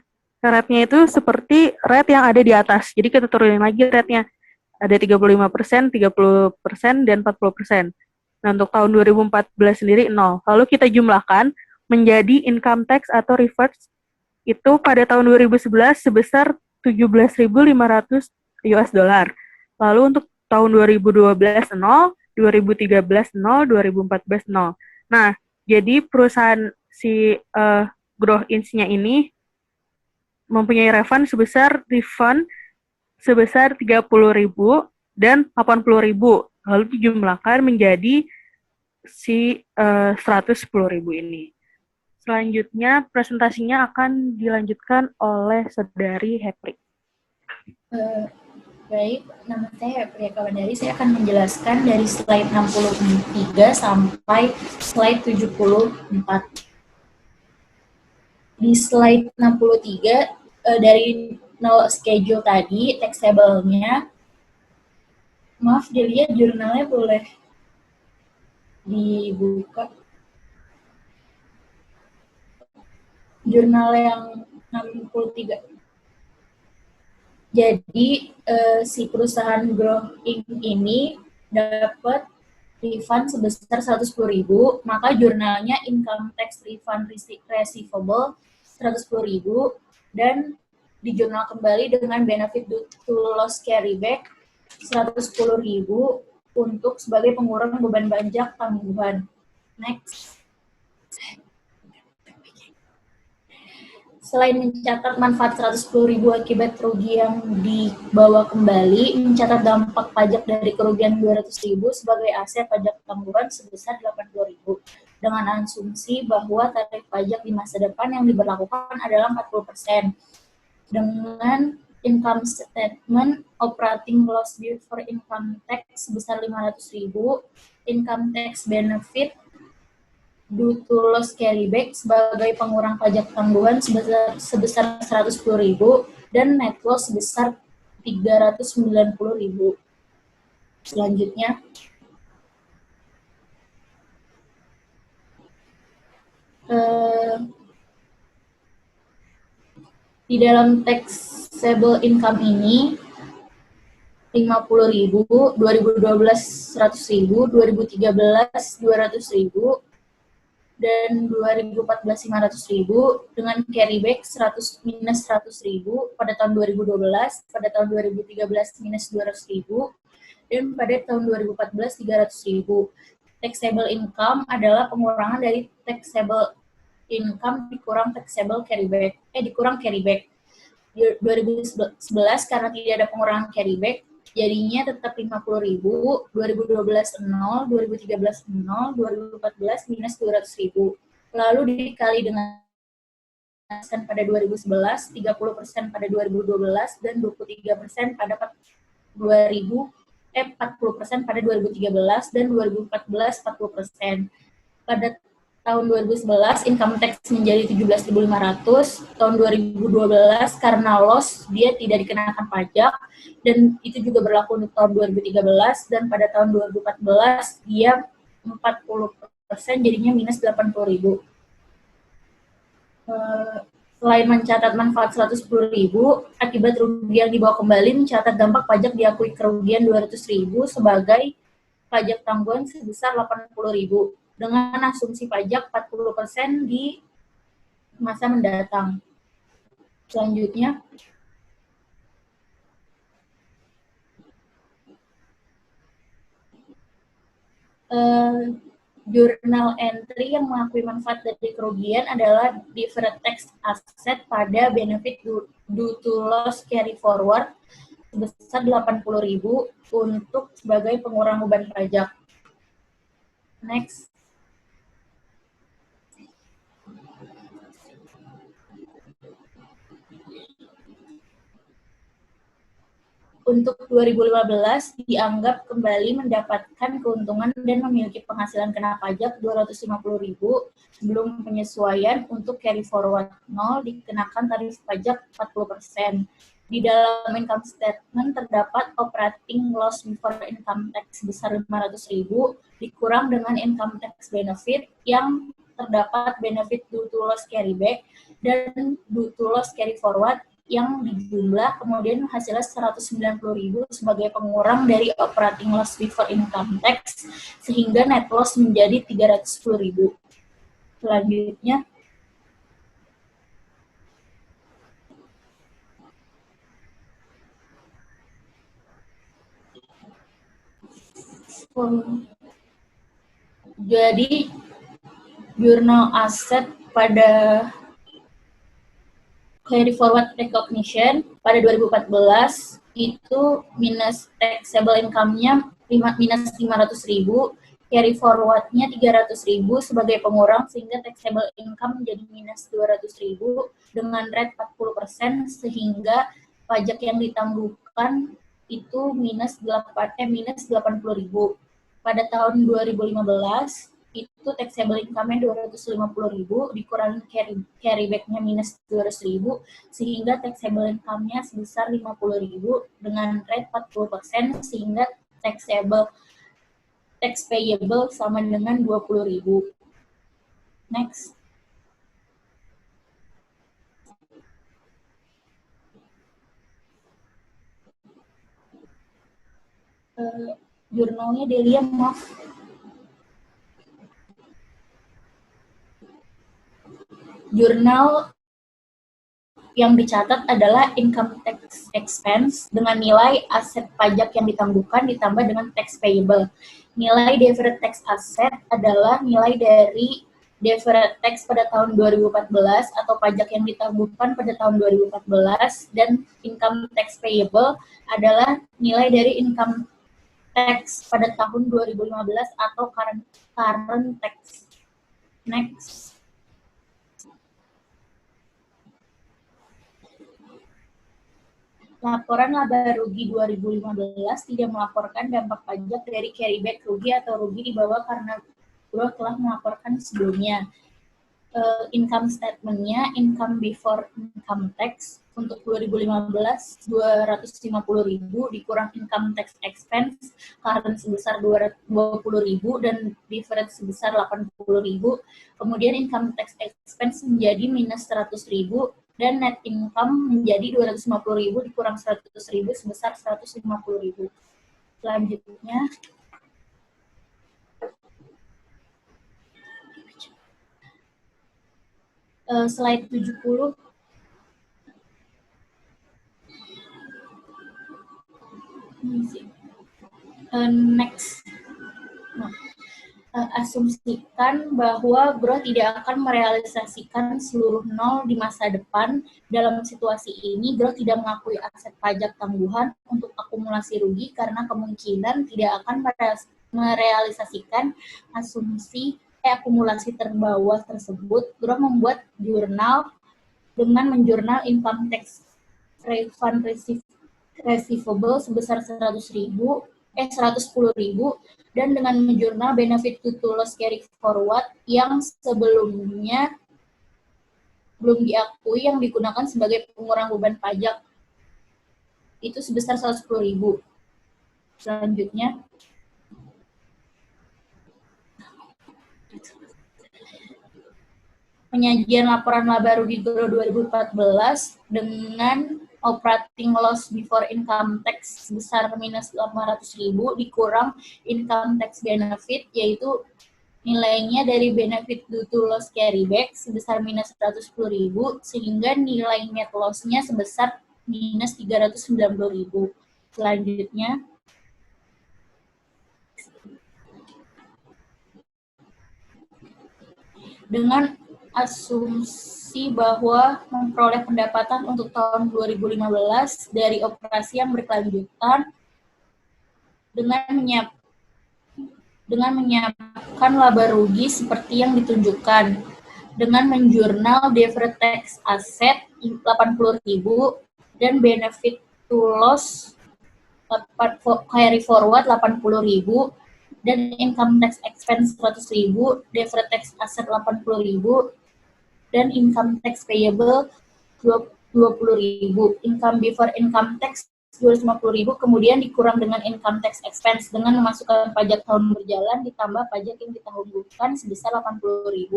itu seperti rate yang ada di atas. Jadi kita turunin lagi rate-nya. Ada 35%, 30%, dan 40%. Nah, untuk tahun 2014 sendiri 0. Lalu kita jumlahkan menjadi income tax atau reverse itu pada tahun 2011 sebesar 17.500 US dollar. Lalu untuk tahun 2012 0, 2013 0, 2014 0. Nah, jadi perusahaan si Grow Inc-nya ini mempunyai refund sebesar 30.000 dan 80.000. Lalu dijumlahkan menjadi si 110.000 ini. Selanjutnya presentasinya akan dilanjutkan oleh Saudari Hepri. Baik, nama saya Hepri Kawandari. Saya akan menjelaskan dari slide 63 sampai slide 74. Di slide 63 dari no schedule tadi, taxable-nya, maaf dilihat jurnalnya boleh dibuka. Jurnal yang 63. Jadi si perusahaan Grow Inc. ini dapat refund sebesar 110.000, maka jurnalnya income tax refund receivable 110.000 dan dijurnal kembali dengan benefit due to loss carryback 110.000 untuk sebagai pengurang beban pajak tangguhan. Next. Selain mencatat manfaat 110.000 akibat kerugian yang dibawa kembali, mencatat dampak pajak dari kerugian 200.000 sebagai aset pajak tangguhan sebesar 80.000 dengan asumsi bahwa tarif pajak di masa depan yang diberlakukan adalah 40%. Dengan income statement operating loss before income tax sebesar 500.000, income tax benefit due to loss carryback sebagai pengurang pajak tangguhan sebesar 110.000 dan net loss sebesar 390.000. Selanjutnya, di dalam taxable income ini 50.000, 2012 100.000, 2013 200.000, dan 2014 500.000 dengan carryback minus 100.000 pada tahun 2012, pada tahun 2013 minus 200.000, dan pada tahun 2014 300.000. Taxable income adalah pengurangan dari taxable income dikurang taxable carryback, dikurang carryback. Di 2011 karena tidak ada pengurangan carryback, jadinya tetap 50.000, 2012 0, 2013 0, 2014 minus 200.000. Lalu dikali dengan pada 2011, 30% pada 2012, dan 23% pada 40% pada 2013, dan 2014 40%. Pada tahun 2011 income tax menjadi 17.500, tahun 2012 karena loss dia tidak dikenakan pajak dan itu juga berlaku untuk tahun 2013, dan pada tahun 2014 dia 40% jadinya minus 80.000. Selain mencatat manfaat 110.000, akibat rugi yang dibawa kembali mencatat dampak pajak diakui kerugian 200.000 sebagai pajak tanggungan sebesar 80.000 dengan asumsi pajak 40% di masa mendatang. Selanjutnya, jurnal entry yang mengakui manfaat dari kerugian adalah deferred tax asset pada benefit due to loss carry forward sebesar 80.000 untuk sebagai pengurang beban pajak. Next. Untuk 2015 dianggap kembali mendapatkan keuntungan dan memiliki penghasilan kena pajak 250.000 sebelum penyesuaian untuk carry forward 0 dikenakan tarif pajak 40%. Di dalam income statement terdapat operating loss before income tax sebesar 500.000 dikurang dengan income tax benefit yang terdapat benefit due to loss carryback dan due to loss carry forward yang dijumlah kemudian hasilnya 190.000 sebagai pengurang dari operating loss before income tax sehingga net loss menjadi 310.000. Selanjutnya jadi jurnal aset pada carry forward recognition pada 2014 itu minus taxable income-nya minus 500.000, carry forward-nya 300.000 sebagai pengurang sehingga taxable income menjadi minus 200.000 dengan rate 40% sehingga pajak yang ditangguhkan itu minus 80.000. Pada tahun 2015 itu taxable income-nya 250.000 dikurangi carryback-nya minus 200.000 sehingga taxable income-nya sebesar 50.000 dengan rate 40% sehingga tax payable sama dengan 20.000. Next. Jurnalnya Delia, maaf. Jurnal yang dicatat adalah income tax expense dengan nilai aset pajak yang ditangguhkan ditambah dengan tax payable. Nilai deferred tax asset adalah nilai dari deferred tax pada tahun 2014 atau pajak yang ditangguhkan pada tahun 2014 dan income tax payable adalah nilai dari income tax pada tahun 2015 atau current tax. Next. Laporan laba rugi 2015 tidak melaporkan dampak pajak dari carryback rugi atau rugi dibawa karena Bro telah melaporkan sebelumnya. Income statement-nya, income before income tax untuk 2015 250.000 dikurang income tax expense current sebesar 20.000 dan deferred sebesar 80.000. Kemudian income tax expense menjadi minus 100.000 dan net income menjadi 250.000 dikurang 100.000 sebesar 150.000. Selanjutnya slide 70. Next. Asumsikan bahwa Bro tidak akan merealisasikan seluruh nol di masa depan. Dalam situasi ini, Bro tidak mengakui aset pajak tangguhan untuk akumulasi rugi karena kemungkinan tidak akan merealisasikan asumsi akumulasi terbawah tersebut. Bro membuat jurnal dengan menjurnal income tax refund receivable sebesar 110.000 dan dengan menjurnal benefit to loss carry forward yang sebelumnya belum diakui yang digunakan sebagai pengurang beban pajak itu sebesar 110.000. Selanjutnya penyajian laporan laba rugi Gro 2014 dengan operating loss before income tax sebesar minus 800.000 dikurang income tax benefit yaitu nilainya dari benefit due to loss carryback sebesar minus 110.000 sehingga nilai net loss-nya sebesar minus 390.000. Selanjutnya dengan asumsi bahwa memperoleh pendapatan untuk tahun 2015 dari operasi yang berkelanjutan dengan menyiapkan laba rugi seperti yang ditunjukkan dengan menjurnal deferred tax asset 80.000 dan benefit to loss carry forward 80.000 dan income tax expense 100.000, deferred tax asset 80.000 dan income tax payable 20.000, income before income tax 250.000 kemudian dikurang dengan income tax expense dengan memasukkan pajak tahun berjalan ditambah pajak yang ditanggungan sebesar 80.000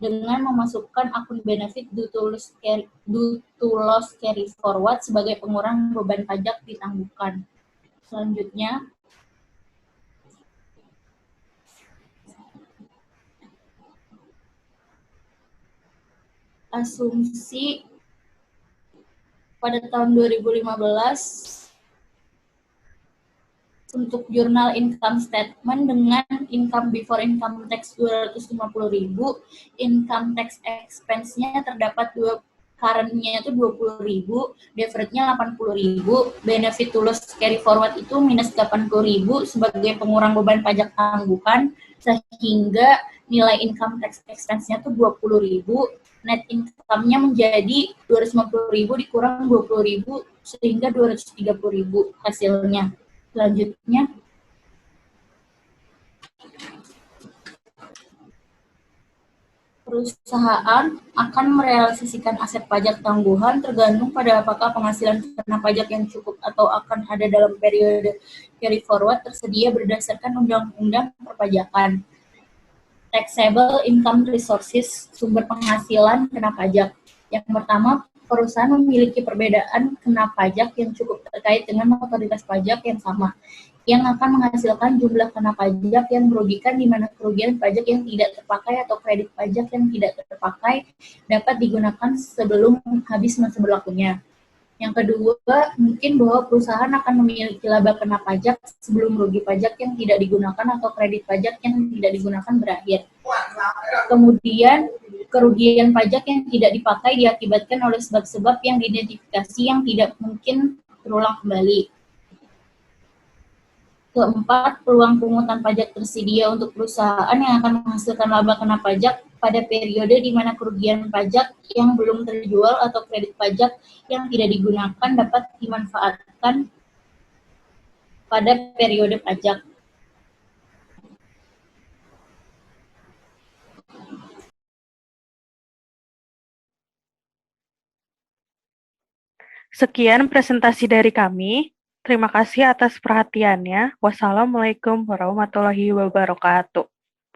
dengan memasukkan akun benefit due to loss carry forward sebagai pengurang beban pajak ditangguhkan. Selanjutnya, asumsi pada tahun 2015 untuk jurnal income statement dengan income before income tax 250.000, income tax expense-nya terdapat current-nya itu 20.000, deferred-nya 80.000, benefit to loss carry forward itu minus 80.000 sebagai pengurang beban pajak tangguhan, sehingga nilai income tax expense-nya itu 20.000, net income-nya menjadi 250.000 dikurang 20.000 sehingga 230.000 hasilnya. Selanjutnya, perusahaan akan merealisasikan aset pajak tangguhan tergantung pada apakah penghasilan kena pajak yang cukup atau akan ada dalam periode carry forward tersedia berdasarkan undang-undang perpajakan. Taxable income resources, sumber penghasilan kena pajak. Yang pertama, perusahaan memiliki perbedaan kena pajak yang cukup terkait dengan otoritas pajak yang sama, yang akan menghasilkan jumlah kena pajak yang merugikan di mana kerugian pajak yang tidak terpakai atau kredit pajak yang tidak terpakai dapat digunakan sebelum habis masa berlakunya. Yang kedua, mungkin bahwa perusahaan akan memiliki laba kena pajak sebelum rugi pajak yang tidak digunakan atau kredit pajak yang tidak digunakan berakhir. Kemudian, kerugian pajak yang tidak dipakai diakibatkan oleh sebab-sebab yang diidentifikasi yang tidak mungkin terulang kembali. Keempat, peluang pungutan pajak tersedia untuk perusahaan yang akan menghasilkan laba kena pajak pada periode di mana kerugian pajak yang belum terjual atau kredit pajak yang tidak digunakan dapat dimanfaatkan pada periode pajak. Sekian presentasi dari kami. Terima kasih atas perhatiannya. Wassalamualaikum warahmatullahi wabarakatuh.